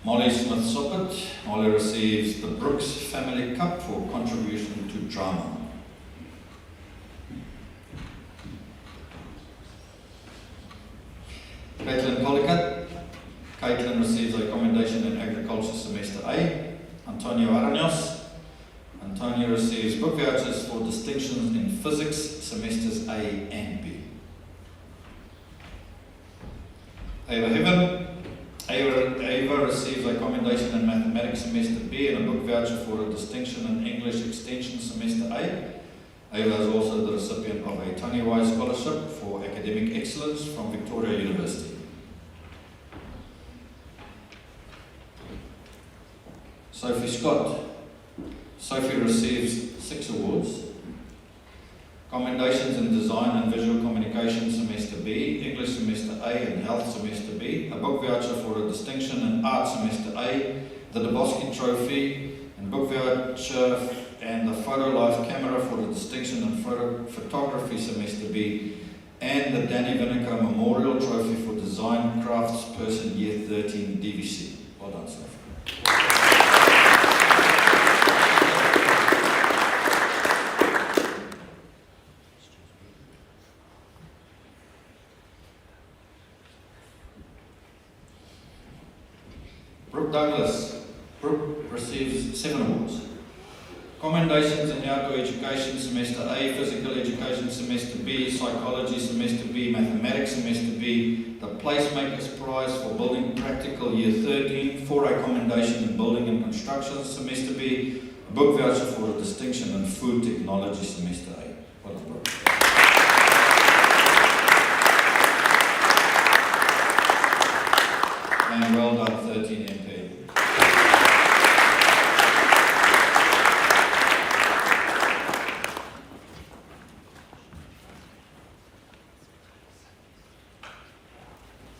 Molly Smith-Soppert. Molly receives the Brooks Family Cup for contribution to drama. Caitlin Collicutt. Caitlin receives a commendation in Agriculture Semester A. Antonio Araños. Antonio receives book vouchers for distinctions in Physics Semesters A and B. Ava Heaven. Ava receives a commendation in Mathematics Semester B and a book voucher for a distinction in English Extension Semester A. Ava is also the recipient of a Tangiwai Scholarship for Academic Excellence from Victoria University. Sophie Scott. Sophie receives 6 awards. Commendations in Design and Visual Communication Semester B, English Semester A and Health Semester B, a book voucher for a distinction in Art Semester A, the DeBoski Trophy, and book voucher and the Photo Life Camera for a distinction in Photography Semester B, and the Danny Vinegar Memorial Trophy for Design Craftsperson Year 13 DVC. Well done, Sophie. Brooke Douglas. Brooke receives 7 awards. Commendations in Outdoor Education Semester A, Physical Education Semester B, Psychology Semester B, Mathematics Semester B, the Placemakers Prize for Building Practical Year 13, for a commendation in Building and Construction Semester B, a book voucher for a distinction in Food Technology Semester A. Well done, Brooke. And well done, 13 MP.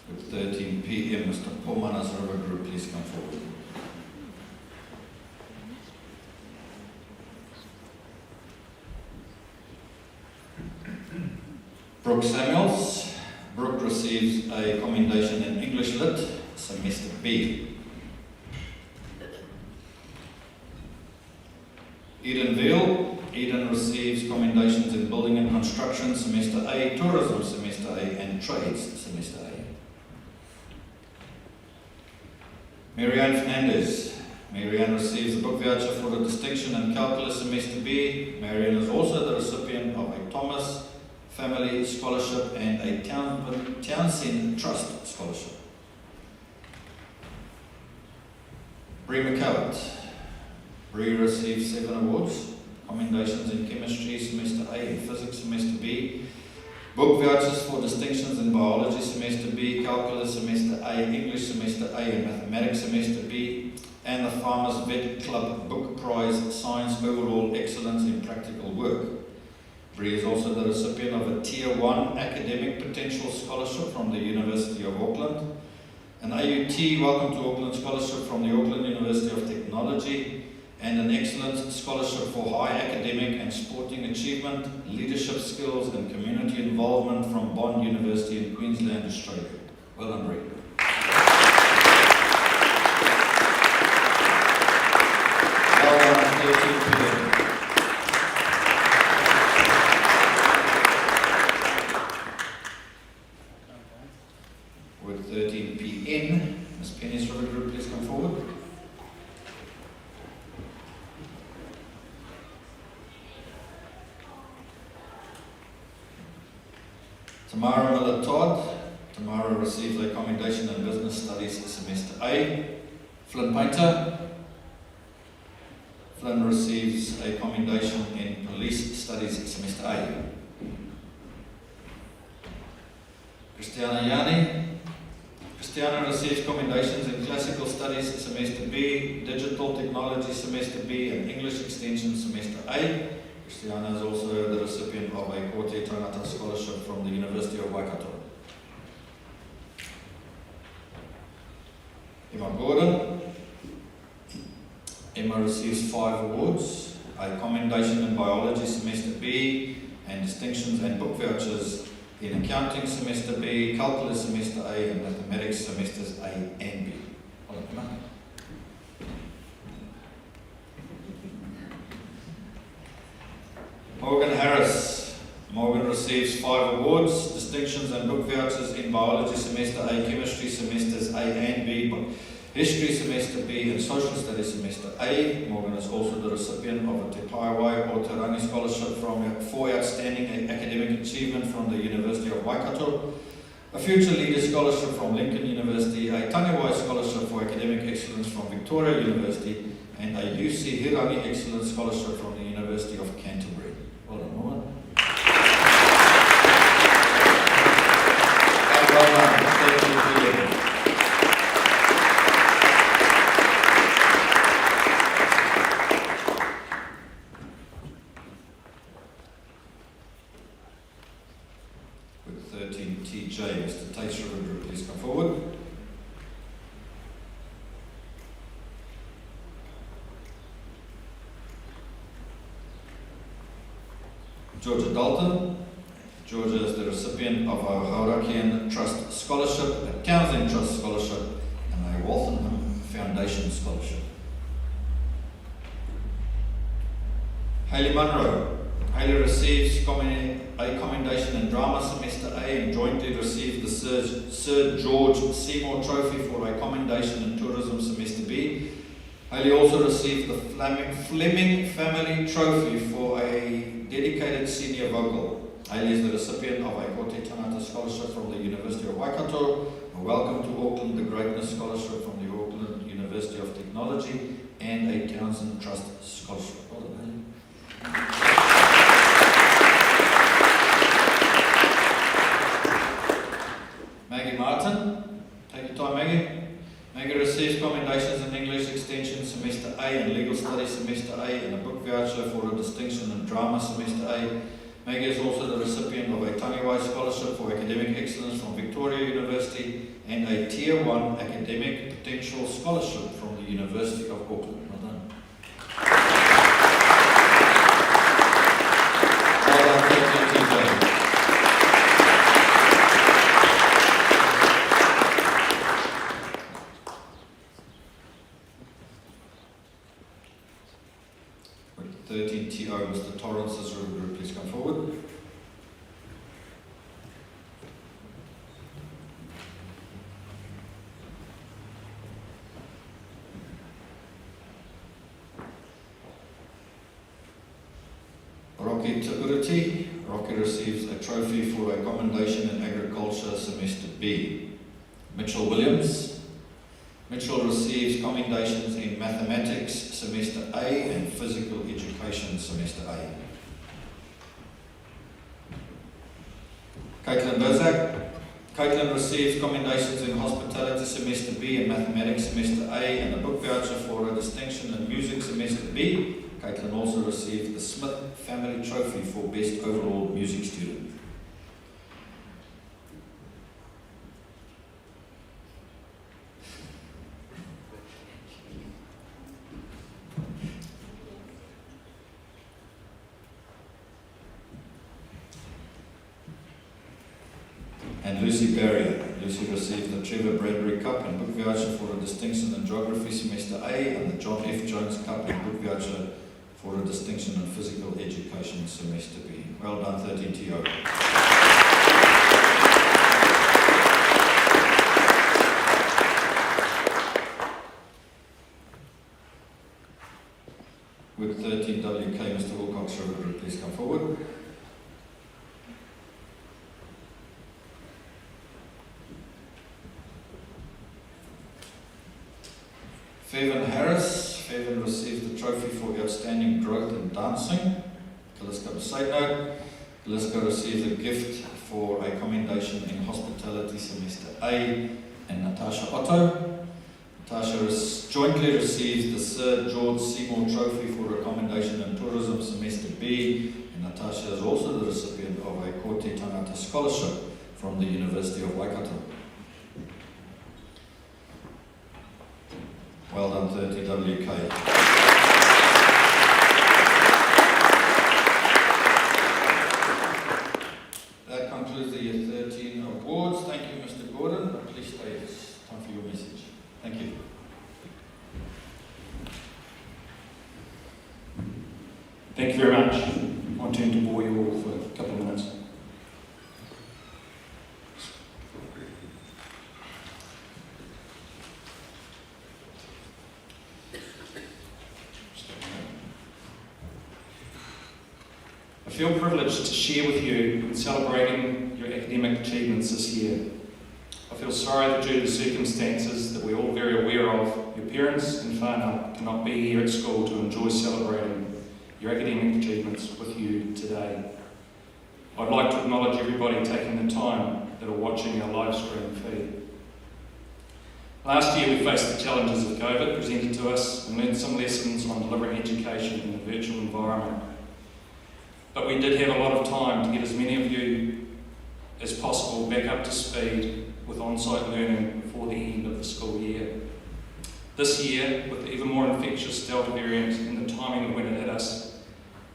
With 13 PM, Mr. Pomana's River Group, please come forward. Brooke Samuels. Brooke receives a commendation in English Lit, Semester B. Eden Veal. Eden receives commendations in Building and Construction Semester A, Tourism Semester A, and Trades Semester A. Marianne Fernandez. Marianne receives a book voucher for a distinction in Calculus Semester B. Marianne is also the recipient of a Thomas Family Scholarship and a Townsend Trust Scholarship. Bree McCallett. Bree receives 7 awards. Commendations in Chemistry Semester A and Physics Semester B. Book vouchers for distinctions in Biology Semester B, Calculus Semester A, English Semester A and Mathematics Semester B, and the Farmers Vet Club Book Prize Science Overall Excellence in Practical Work. Bree is also the recipient of a Tier 1 Academic Potential Scholarship from the University of Auckland, an AUT Welcome to Auckland Scholarship from the Auckland University of Technology, and an excellence scholarship for high academic and sporting achievement, leadership skills and community involvement from Bond University in Queensland, Australia. Well done, Bree. Well done, 13 p.m. With 13 p.m., Ms. Penny's River Group, please come forward. Tamara Miller Todd. Tamara receives a commendation in Business Studies Semester A. Flynn Painter. Flynn receives a commendation in Police Studies Semester A. Christiana Yani. Christiana receives commendations in Classical Studies Semester B, Digital Technology Semester B, and English Extension Semester A. Christiana is also the recipient of a Korte Taunata Scholarship from the University of Waikato. Emma Gordon. Emma receives 5 awards, a commendation in Biology Semester B, and distinctions and book vouchers in Accounting Semester B, Calculus Semester A, and Mathematics Semesters A and B. Well done, Emma. Morgan Harris. Morgan receives 5 awards, distinctions and book vouchers in Biology Semester A, Chemistry Semesters A and B, History Semester B, and Social Studies Semester A. Morgan is also the recipient of a Te Paiwai o Te Rangi Scholarship for Outstanding Academic Achievement from the University of Waikato, a Future Leader Scholarship from Lincoln University, a Taniwai Scholarship for Academic Excellence from Victoria University, and a UC Hirangi Excellence Scholarship from the University of Canterbury. Well done, Morgan. And well done. Thank you, Peter. With 13 TJ, Mr. Tates River Group, please come forward. Georgia Dalton. Georgia is the recipient of a Haurakian Trust Scholarship, a Townsend Trust Scholarship, and a Waltham Foundation Scholarship. Hayley Munro. Hayley receives a commendation in Drama Semester A and jointly received the Sir George Seymour Trophy for a commendation in Tourism Semester B. Hayley also received the Fleming Family Trophy for a dedicated senior vocal. Hayley is the recipient of a Korte Taunata Scholarship from the University of Waikato, a Welcome to Auckland the Greatness Scholarship from the Auckland University of Technology, and a Townsend Trust Scholarship. Well done, Hayley. Maggie Martin. Take your time, Maggie. Maggie receives commendations in English Extension Semester A and Legal Studies Semester A and a book voucher for a distinction in Drama Semester A. Maggie is also the recipient of a Taniwai Scholarship for Academic Excellence from Victoria University and a Tier 1 Academic Potential Scholarship from the University of Auckland. Well done. Well done, TJ. With 13 TO, Mr. Torrance's River Group, please come forward. Rocky Tauriti. Rocky receives a trophy for a commendation in Agriculture Semester B. Mitchell Williams. Mitchell receives commendations in Mathematics Semester A and Physical Education Semester A. Caitlin Bozak. Caitlin receives commendations in Hospitality Semester B and Mathematics Semester A and a book voucher for a distinction in Music Semester B. Caitlin also received the Smith Family Trophy for Best Overall Music Student. and Lucy Barrier. Lucy received the Trevor Bradbury Cup and book voucher for a distinction in Geography Semester A and the John F. Jones Cup and book voucher for a distinction in Physical Education Semester B. Well done, 13TO. With 13WK, Mr. Wilcox River, please come forward. Fevan Harris. Fevan received the trophy for outstanding growth in dancing. Kaliska Besaidno. Kaliska received a gift for a commendation in Hospitality Semester A. And Natasha Otto. Natasha jointly receives the Sir George Seymour Trophy for a commendation in Tourism Semester B. And Natasha is also the recipient of a Kote Tangata Scholarship from the University of Waikato. Well done, 30WK. That concludes the 13 awards. Thank you, Mr. Gordon. Please stay. It's time for your message. Thank you. Thank you very much. I intend to bore you all for a couple of minutes. I feel privileged to share with you in celebrating your academic achievements this year. I feel sorry that due to the circumstances that we're all very aware of, your parents and whānau cannot be here at school to enjoy celebrating your academic achievements with you today. I'd like to acknowledge everybody taking the time that are watching our live stream feed. Last year we faced the challenges of COVID presented to us and learned some lessons on delivering education in a virtual environment. But we did have a lot of time to get as many of you as possible back up to speed with on-site learning before the end of the school year. This year, with the even more infectious Delta variant and the timing of when it hit us,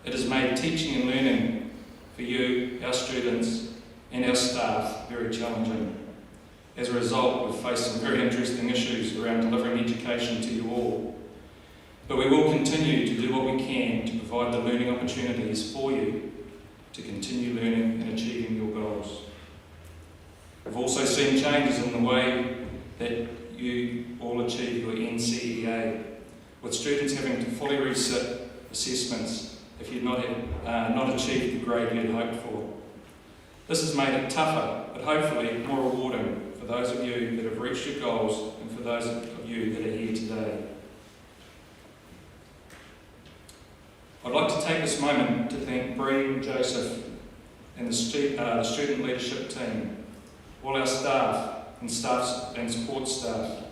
it has made teaching and learning for you, our students, and our staff very challenging. As a result, we've faced some very interesting issues around delivering education to you all. But we will continue to do what we can to provide the learning opportunities for you to continue learning and achieving your goals. We've also seen changes in the way that you all achieve your NCEA, with students having to fully resit assessments if you'd not achieved the grade you'd hoped for. This has made it tougher, but hopefully more rewarding for those of you that have reached your goals and for those of you that are here today. I'd like to take this moment to thank Bree, Joseph and the student leadership team, all our staff and support staff,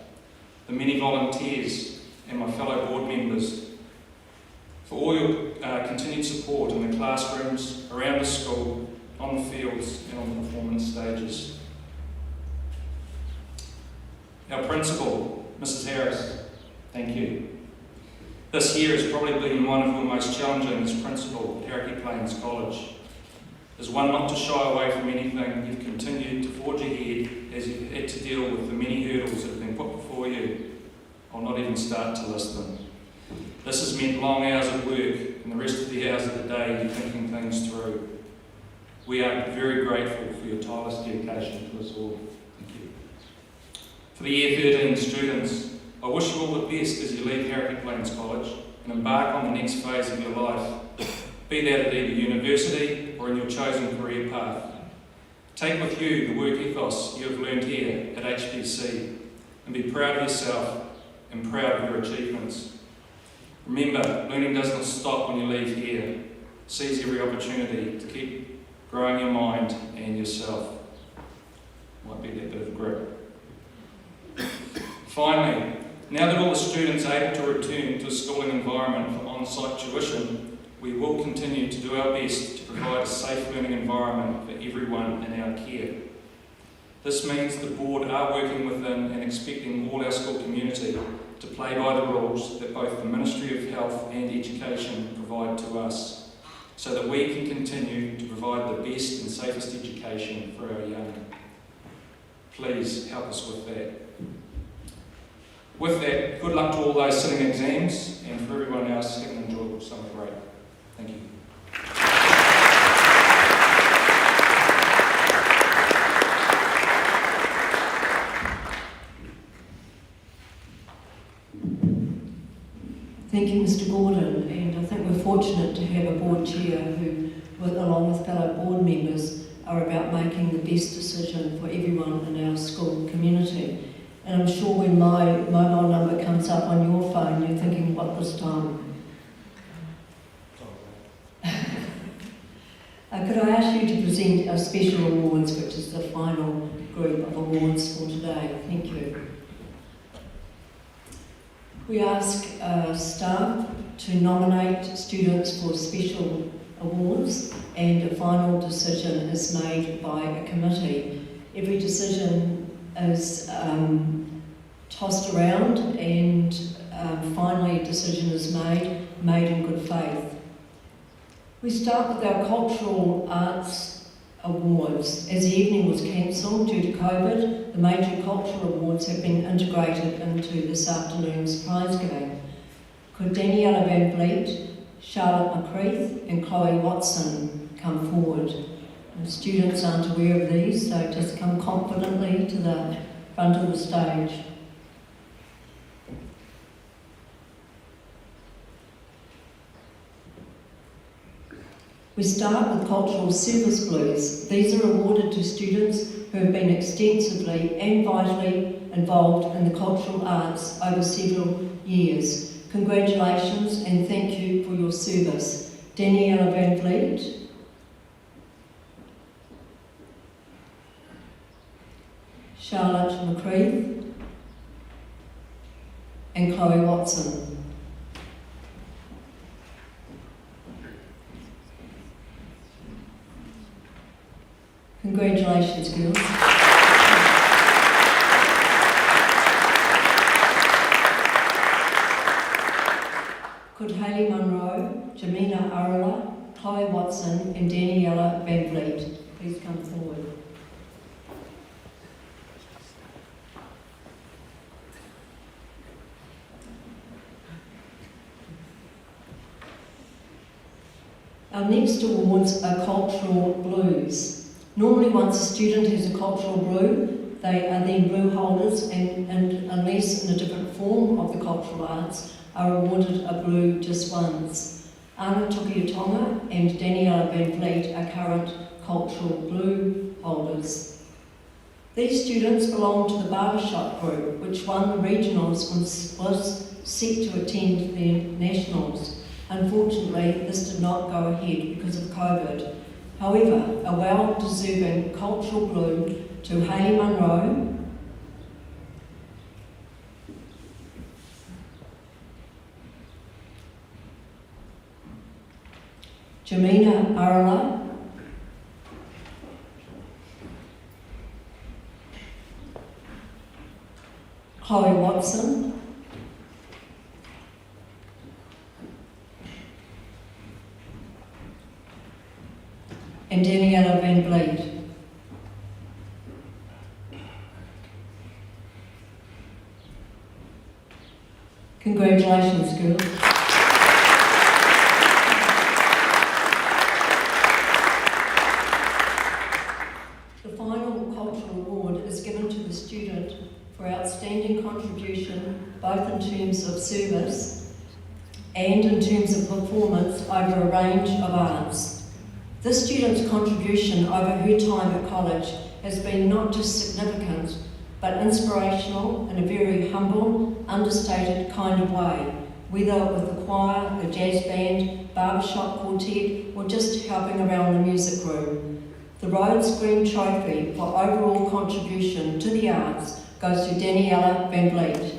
the many volunteers and my fellow board members, for all your continued support in the classrooms, around the school, on the fields and on the performance stages. Our principal, Mrs. Harris, thank you. This year has probably been one of your most challenging as principal at Hauraki Plains College. As one not to shy away from anything, you've continued to forge ahead as you've had to deal with the many hurdles that have been put before you. I'll not even start to list them. This has meant long hours of work and the rest of the hours of the day you're thinking things through. We are very grateful for your tireless dedication to us all. Thank you. For the Year 13 students, I wish you all the best as you leave Hauraki Plains College and embark on the next phase of your life, be that at either university or in your chosen career path. Take with you the work ethos you have learned here at HPC and be proud of yourself and proud of your achievements. Remember, learning does not stop when you leave here. Seize every opportunity to keep growing your mind and yourself. Might be that bit of a grip. Finally, now that all the students are able to return to a schooling environment for on-site tuition, we will continue to do our best to provide a safe learning environment for everyone in our care. This means the board are working within and expecting all our school community to play by the rules that both the Ministry of Health and Education provide to us, so that we can continue to provide the best and safest education for our young. please help us with that. With that, good luck to all those sitting exams, and for everyone else, have an enjoyable summer break. Thank you. Thank you, Mr. Gordon, and I think we're fortunate to have a board chair who, along with fellow board members, are about making the best decision for everyone in our school community. And I'm sure when my mobile number comes up on your phone, you're thinking, what this time? Could I ask you to present our special awards, which is the final group of awards for today? Thank you. We ask staff to nominate students for special awards, and a final decision is made by a committee. Every decision is tossed around, and finally a decision is made in good faith. We start with our Cultural Arts Awards. As the evening was cancelled due to COVID, the major cultural awards have been integrated into this afternoon's prize giving. Could Daniela Van Vliet, Charlotte McCreath and Chloe Watson come forward? And students aren't aware of these, so just come confidently to the front of the stage. We start with Cultural Service Blues. These are awarded to students who have been extensively and vitally involved in the cultural arts over several years. Congratulations and thank you for your service. Daniela Van Vliet, Charlotte McCreath and Chloe Watson. Congratulations, girls. Could Hayley Munro, Jamina Arala, Chloe Watson and Daniela Van Vliet please come forward? Our next awards are Cultural Blues. Normally once a student has a cultural blue, they are then blue holders and unless in a different form of the cultural arts, are awarded a blue just once. Anna Tukiatonga and Daniela Van Vliet are current cultural blue holders. These students belong to the barbershop group, which won the regionals and was set to attend the nationals. Unfortunately, this did not go ahead because of COVID. However, a well-deserving cultural blue to Hayley Munro, Jamina Arala, Chloe Watson, and Daniela Van Vliet. Congratulations, girls. The final cultural award is given to the student for outstanding contribution, both in terms of service and in terms of performance over a range of arts. This student's contribution over her time at college has been not just significant, but inspirational in a very humble, understated kind of way, whether with the choir, the jazz band, barbershop quartet, or just helping around the music room. The Rhodes Green Trophy for overall contribution to the arts goes to Daniela Van Vliet.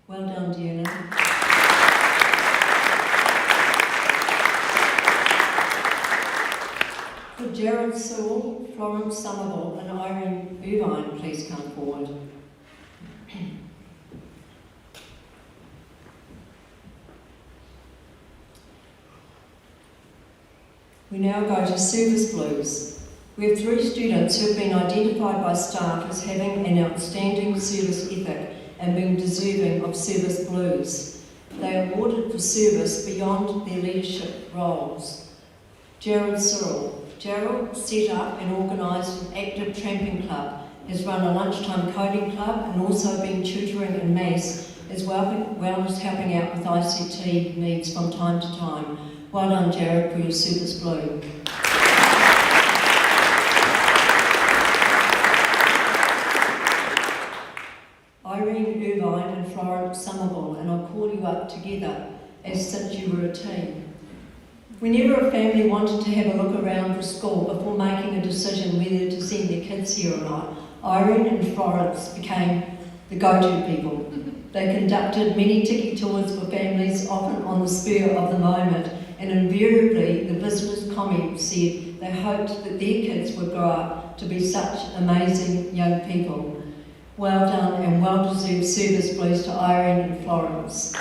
Well done, Deanna. Could Gerald Sewell, Florence Somerville and Irene Irvine please come forward? We now go to Service Blues. We have 3 students who have been identified by staff as having an outstanding service ethic and being deserving of Service Blues. They are awarded for service beyond their leadership roles. Gerald Cyril. Gerald set up and organised an active tramping club, has run a lunchtime coding club and also been tutoring in maths as well as helping out with ICT needs from time to time. Well done, Jared, for your Service Blue. Irene Irvine and Florence Somerville, and I'll call you up together as since you were a team. Whenever a family wanted to have a look around the school before making a decision whether to send their kids here or not, Irene and Florence became the go-to people. They conducted many tiki tours for families, often on the spur of the moment, and invariably the visitors' comments said they hoped that their kids would grow up to be such amazing young people. Well done and well-deserved Service Blues to Irene and Florence.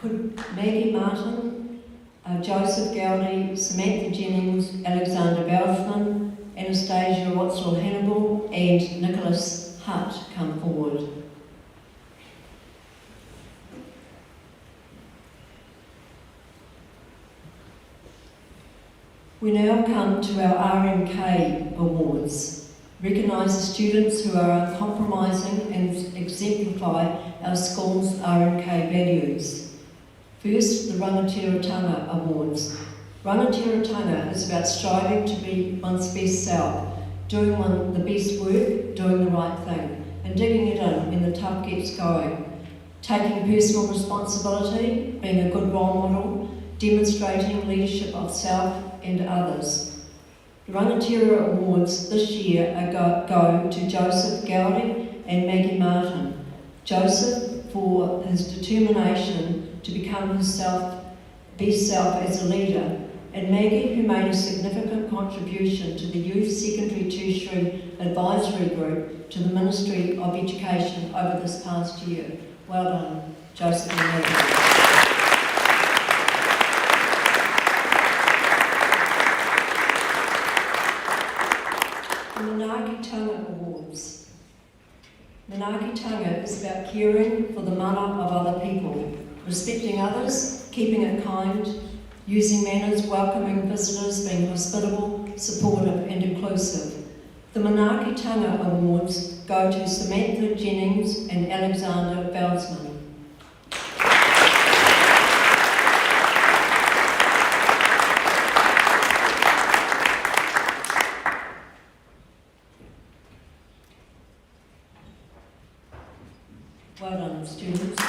Could Maggie Martin, Joseph Gowdy, Samantha Jennings, Alexander Belsman, Anastasia Watzel Hannibal and Nicholas Hutt come forward? We now come to our RMK Awards. Recognise the students who are uncompromising and exemplify our school's RMK values. First, the Rangatiratanga Awards. Rangatiratanga is about striving to be one's best self, doing the best work, doing the right thing, and digging it in when the tough gets going. Taking personal responsibility, being a good role model, demonstrating leadership of self and others. The Rangatira Awards this year go to Joseph Gowdy and Maggie Martin. Joseph for his determination to become his best self as a leader, and Maggie, who made a significant contribution to the Youth Secondary Tertiary Advisory Group to the Ministry of Education over this past year. Well done, Joseph and Maggie. The Manaakitanga Awards. Manaakitanga is about caring for the mana of other people, respecting others, keeping it kind, using manners, welcoming visitors, being hospitable, supportive and inclusive. The Manaakitanga Awards go to Samantha Jennings and Alexander Belsman. Well done, students.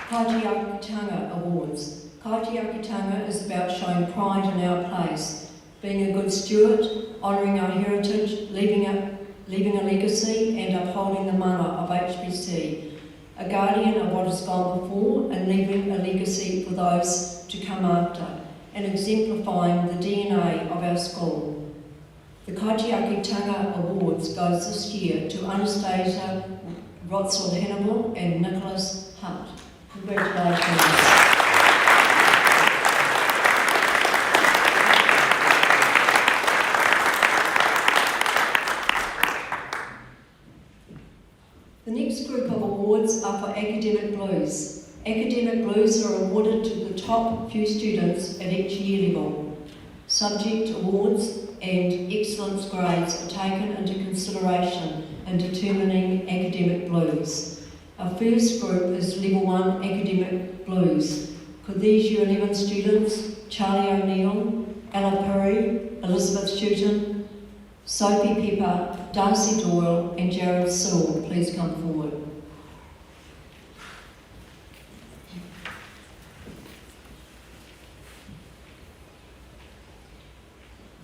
Kaitiakitanga Awards. Kaitiakitanga is about showing pride in our place, being a good steward, honouring our heritage, leaving a legacy and upholding the mana of HPC, a guardian of what has gone before and leaving a legacy for those to come after, and exemplifying the DNA of our school. The Kaitiakitanga Awards goes this year to Anastasia Watzel Hannibal and Nicholas Hutt. Congratulations. The next group of awards are for Academic Blues. Academic Blues are awarded to the top few students at each year level. Subject awards and excellence grades are taken into consideration in determining Academic Blues. Our first group is Level 1 Academic Blues. Could these Year 11 students, Charlie O'Neill, Ella Puri, Elizabeth Shooton, Sophie Pepper, Darcy Doyle and Jared Sewell please come forward?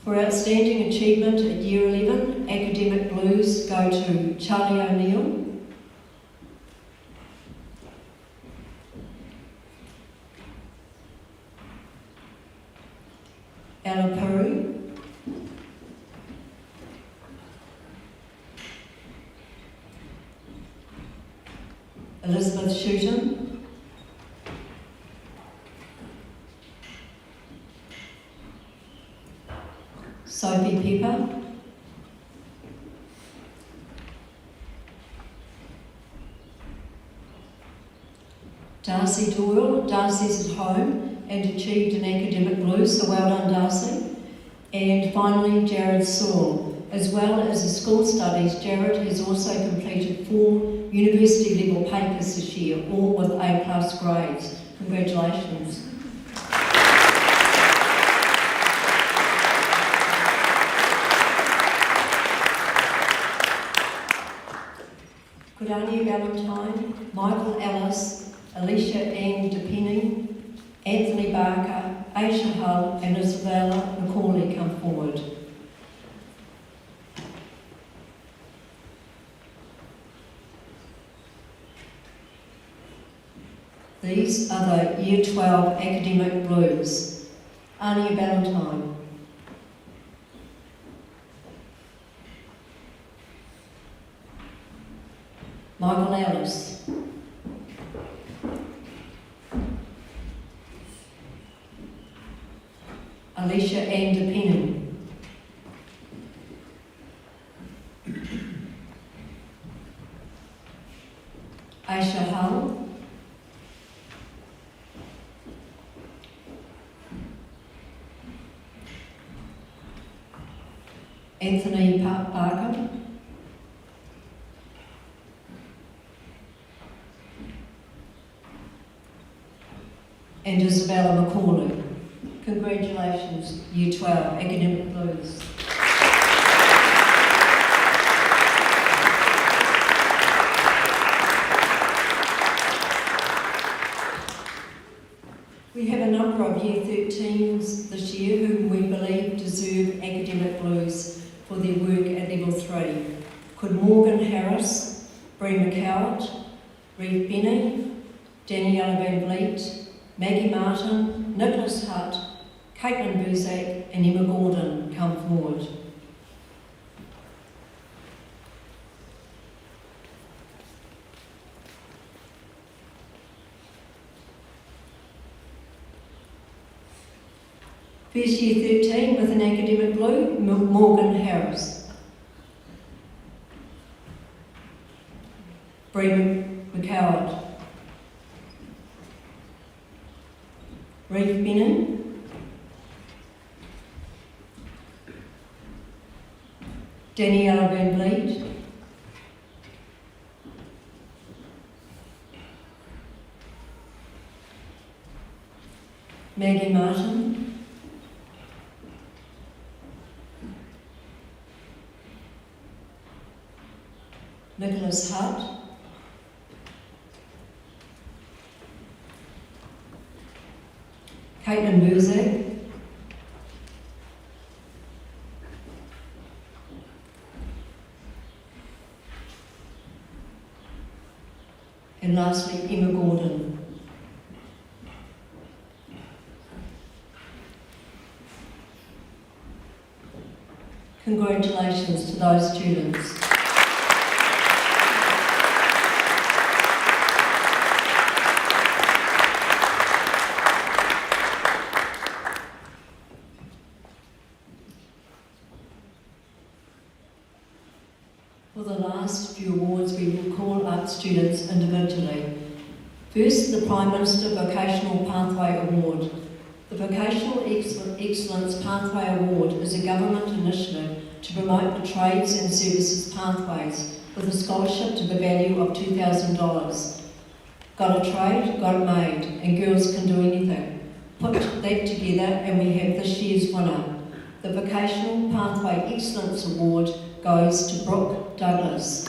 For outstanding achievement at Year 11, Academic Blues go to Charlie O'Neill. Ella Puri. Elizabeth Shooten. Sophie Pepper. Darcy Doyle. Darcy's at home and achieved an academic blues, so well done, Darcy. And finally, Jared Sewell. As well as the school studies, Jared has also completed 4 university level papers this year, all with A+ grades. Congratulations. Kudania Valentine, Michael Ellis, Alicia Ann DePenny, Anthony Barker, Aisha Hull and Isabella Macaulay come forward. These are the Year 12 Academic Blues. Ania Valentine. Michael Ellis. Alicia Ann DePenny. Aisha Hull. Anthony Barker. And Isabella Macaulay. Congratulations, Year 12 Academic Blues. We have a number of Year 13s this year whom we believe deserve academic blues for their work at Level 3. Could Morgan Harris, Bree McCowart, Reeve Benny, Daniela Van Vliet, Maggie Martin, Nicholas Hutt, Caitlin Buzak and Emma Gordon come forward. First Year 13 with an academic blue, Morgan Harris. Bree McCowart. Reeve Benny. Daniela Van Vliet. Maggie Martin. Nicholas Hutt. Caitlin Buzak. And lastly, Emma Gordon. Congratulations to those students. For the last few awards, we will call up students individually. First, the Prime Minister Vocational Pathway Award. The Vocational Excellence Pathway Award is a government initiative to promote the trades and services pathways with a scholarship to the value of $2,000. Got a trade, got it made, and girls can do anything. Put that together and we have this year's winner. The Vocational Pathway Excellence Award goes to Brooke Douglas.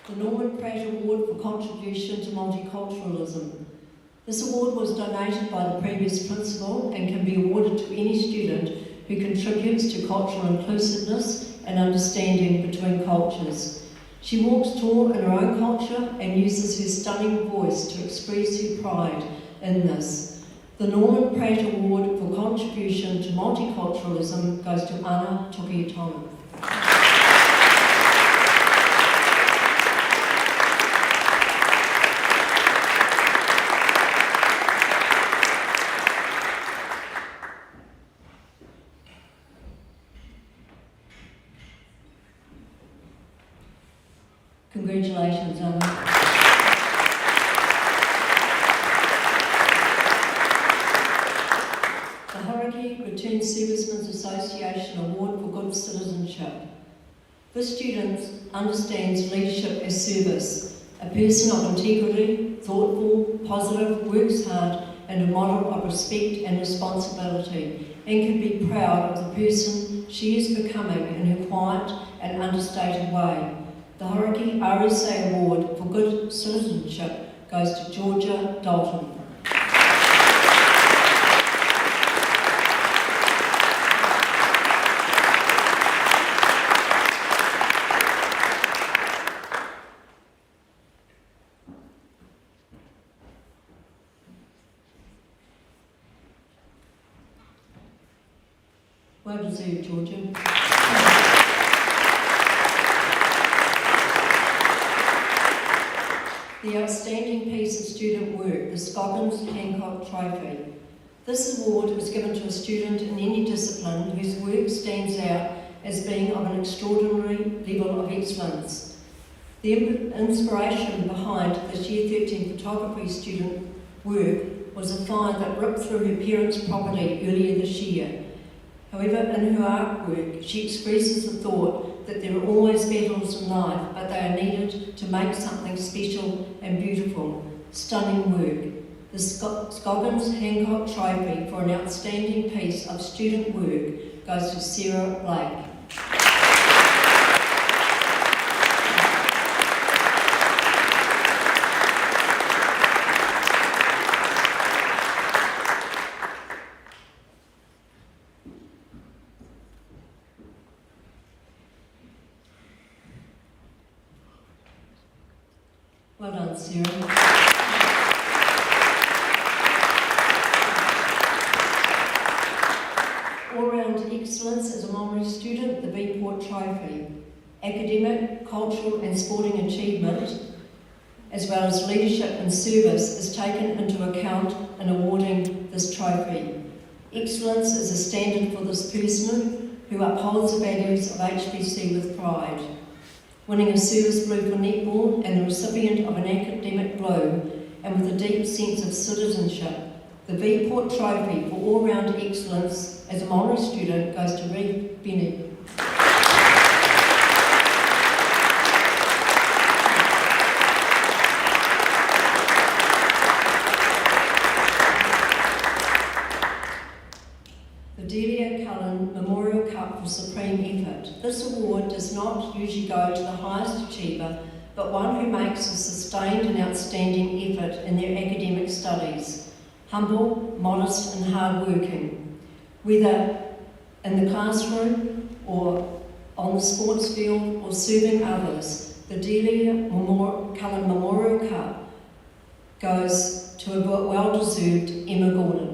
the Norman Pratt Award for Contribution to Multiculturalism. This award was donated by the previous principal and can be awarded to any student who contributes to cultural inclusiveness and understanding between cultures. She walks tall in her own culture and uses her stunning voice to express her pride in this. The Norman Pratt Award for Contribution to Multiculturalism goes to Ana Tokiatonu. Congratulations, Anna. The Hauraki Returned Servicemen's Association Award for Good Citizenship. This student understands leadership as service, a person of integrity, thoughtful, positive, works hard, and a model of respect and responsibility, and can be proud of the person she is becoming in her quiet and understated way. The Hauraki RSA Award for Good Citizenship goes to Georgia Dalton. Well deserved, Georgia. The outstanding piece of student work, the Scoggins Hancock Trophy. This award is given to a student in any discipline whose work stands out as being of an extraordinary level of excellence. The inspiration behind this Year 13 photography student work was a fire that ripped through her parents' property earlier this year. However, in her artwork, she expresses the thought that there are always battles in life, but they are needed to make something special and beautiful. Stunning work. The Scoggins Hancock Trophy for an outstanding piece of student work goes to Sarah Blake. Well done, Sarah. All-round excellence as a Māori student, the B-Port Trophy. Academic, cultural and sporting achievement, as well as leadership and service, is taken into account in awarding this trophy. Excellence is a standard for this person who upholds the values of HPC with pride. Winning a service blue for netball and the recipient of an academic blue, and with a deep sense of citizenship. The V-Port Trophy for all-round excellence as a Māori student goes to Reeve Bennett. Memorial Cup for Supreme Effort. This award does not usually go to the highest achiever, but one who makes a sustained and outstanding effort in their academic studies. Humble, modest and hard-working. Whether in the classroom or on the sports field or serving others, the Delia Coloured Memorial Cup goes to a well-deserved Emma Gordon.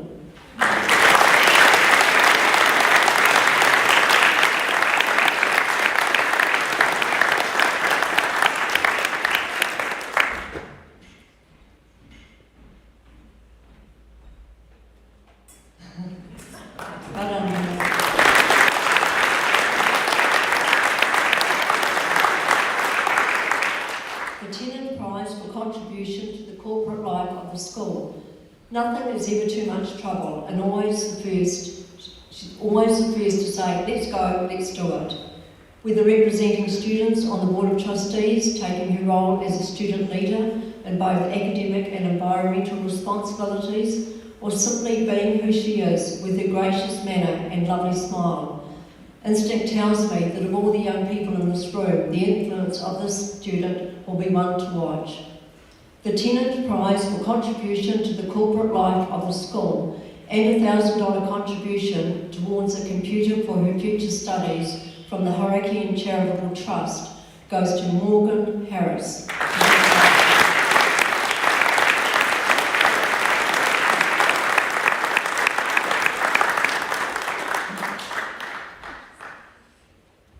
Nothing is ever too much trouble, and she's always the first to say, let's go, let's do it. Whether representing students on the Board of Trustees, taking her role as a student leader in both academic and environmental responsibilities, or simply being who she is with her gracious manner and lovely smile. Instinct tells me that of all the young people in this room, the influence of this student will be one to watch. The Tennant Prize for contribution to the corporate life of the school and a $1,000 contribution towards a computer for her future studies from the Hauraki Charitable Trust goes to Morgan Harris.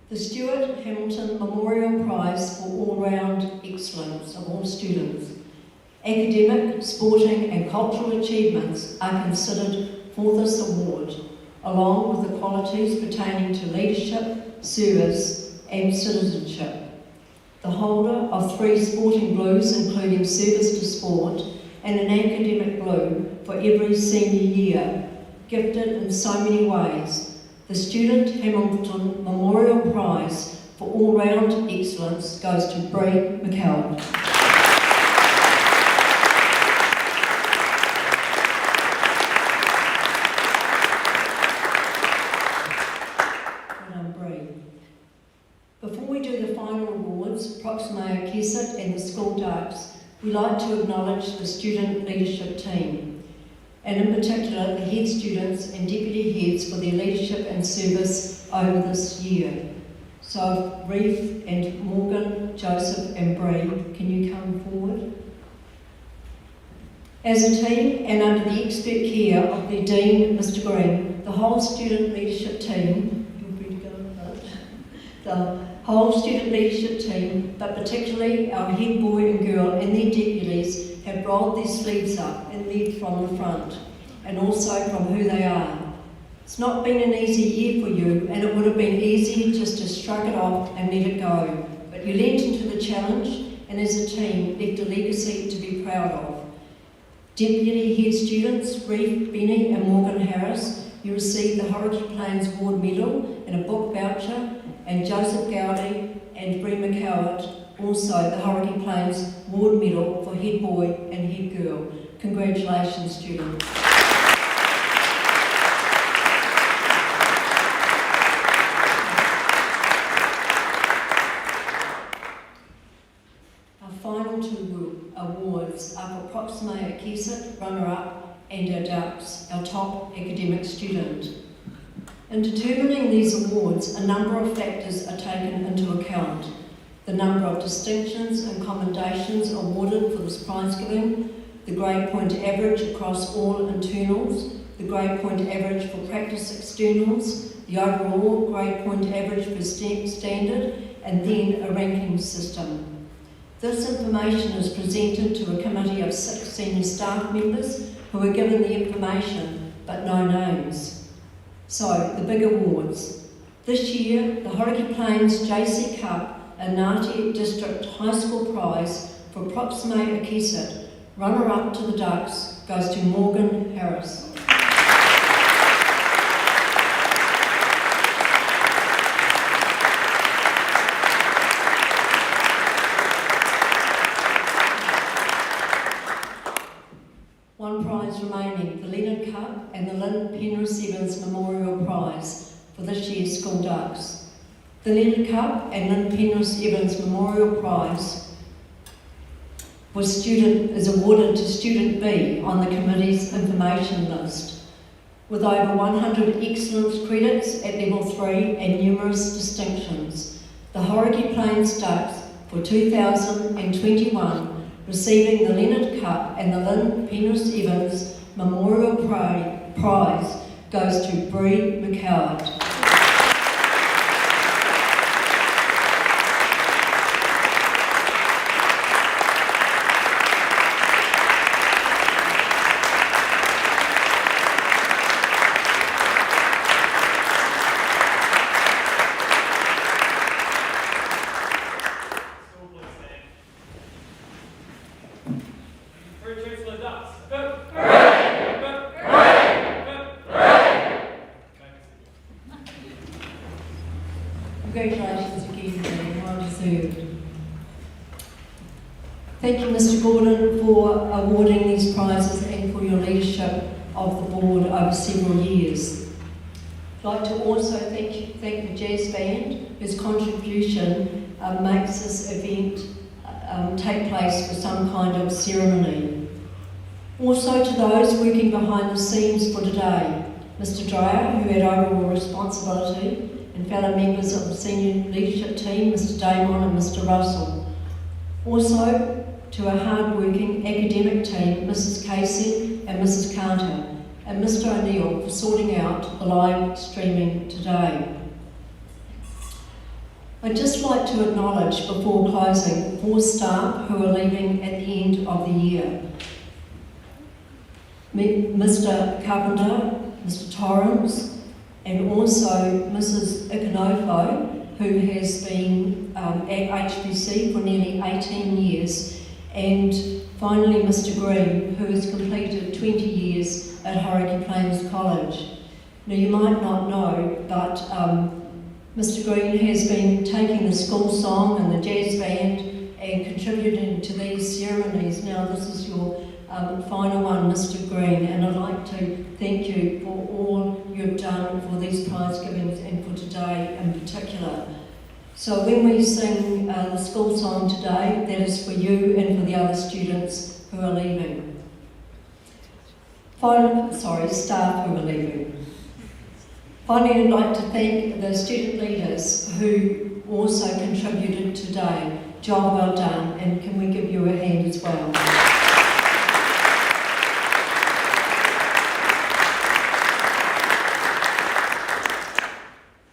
The Stuart Hamilton Memorial Prize for all-round excellence of all students. Academic, sporting and cultural achievements are considered for this award, along with the qualities pertaining to leadership, service and citizenship. The holder of 3 sporting blues, including service to sport, and an academic blue for every senior year, gifted in so many ways. The Student Hamilton Memorial Prize for all-round excellence goes to Bree McCall. Before we do the final awards, Proximea Kesset and the School Ducks, we like to acknowledge the student leadership team, and in particular the head students and deputy heads for their leadership and service over this year. So Reef and Morgan, Joseph and Bree, can you come forward? As a team and under the expert care of their Dean, Mr Green, the whole student leadership team, but particularly our head boy and girl and their deputies, have rolled their sleeves up and led from the front, and also from who they are. It's not been an easy year for you, and it would have been easy just to shrug it off and let it go, but you leant into the challenge and as a team left a legacy to be proud of. Deputy head students Reef, Benny and Morgan Harris, you received the Hauraki Plains Ward Medal and a book voucher, and Joseph Gowdy and Bree McCowart also the Hauraki Plains Ward Medal for head boy and head girl. Congratulations, students. Our final 2 awards are for Proximea Kesset, runner-up, and our Ducks, our top academic student. In determining these awards, a number of factors are taken into account. The number of distinctions and commendations awarded for this prize giving, the grade point average across all internals, the grade point average for practice externals, the overall grade point average for standard, and then a ranking system. This information is presented to a committee of 6 senior staff members who are given the information but no names. So, the big awards. This year, the Hauraki Plains JC Cup and Ngāti District High School Prize for Proximea Kesset, runner-up to the Ducks, goes to Morgan Harris. One prize remaining, the Leonard Cup and the Lynn Penrose Evans Memorial Prize for this year's School Ducks. The Leonard Cup and Lynn Penrose Evans Memorial Prize is awarded to Student B on the committee's information list. With over 100 excellence credits at level 3 and numerous distinctions, the Hauraki Plains Ducks for 2021 receiving the Leonard Cup and the Lynn Penrose Evans Memorial Prize goes to Bree McCowart. Congratulations again, Dean, well deserved. Thank you, Mr. Gordon, for awarding these prizes and for your leadership of the board over several years. I'd like to also thank the jazz band, whose contribution makes this event take place for some kind of ceremony. Also to those working behind the scenes for today, Mr. Dreyer, who had overall responsibility, and fellow members of the senior leadership team, Mr. Damon and Mr. Russell. Also to a hard-working academic team, Mrs. Casey and Mrs. Carter, and Mr. O'Neill for sorting out the live streaming today. I'd just like to acknowledge before closing 4 staff who are leaving at the end of the year. Mr. Carpenter, Mr. Torrance, and also Mrs. Ikonofo, who has been at HPC for nearly 18 years, and finally Mr. Green, who has completed 20 years at Hauraki Plains College. Now you might not know, but Mr. Green has been taking the school song and the jazz band and contributing to these ceremonies. Now this is your final one, Mr. Green, and I'd like to thank you for all you've done for these prize givings and for today in particular. So when we sing the school song today, that is for you and for the other students who are leaving. Staff who are leaving. Finally, I'd like to thank the student leaders who also contributed today. Job well done, and can we give you a hand as well?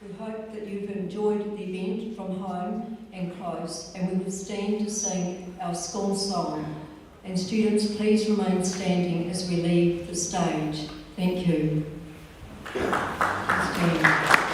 We hope that you've enjoyed the event from home and close, and we will stand to sing our school song. And students, please remain standing as we leave the stage. Thank you. Stand.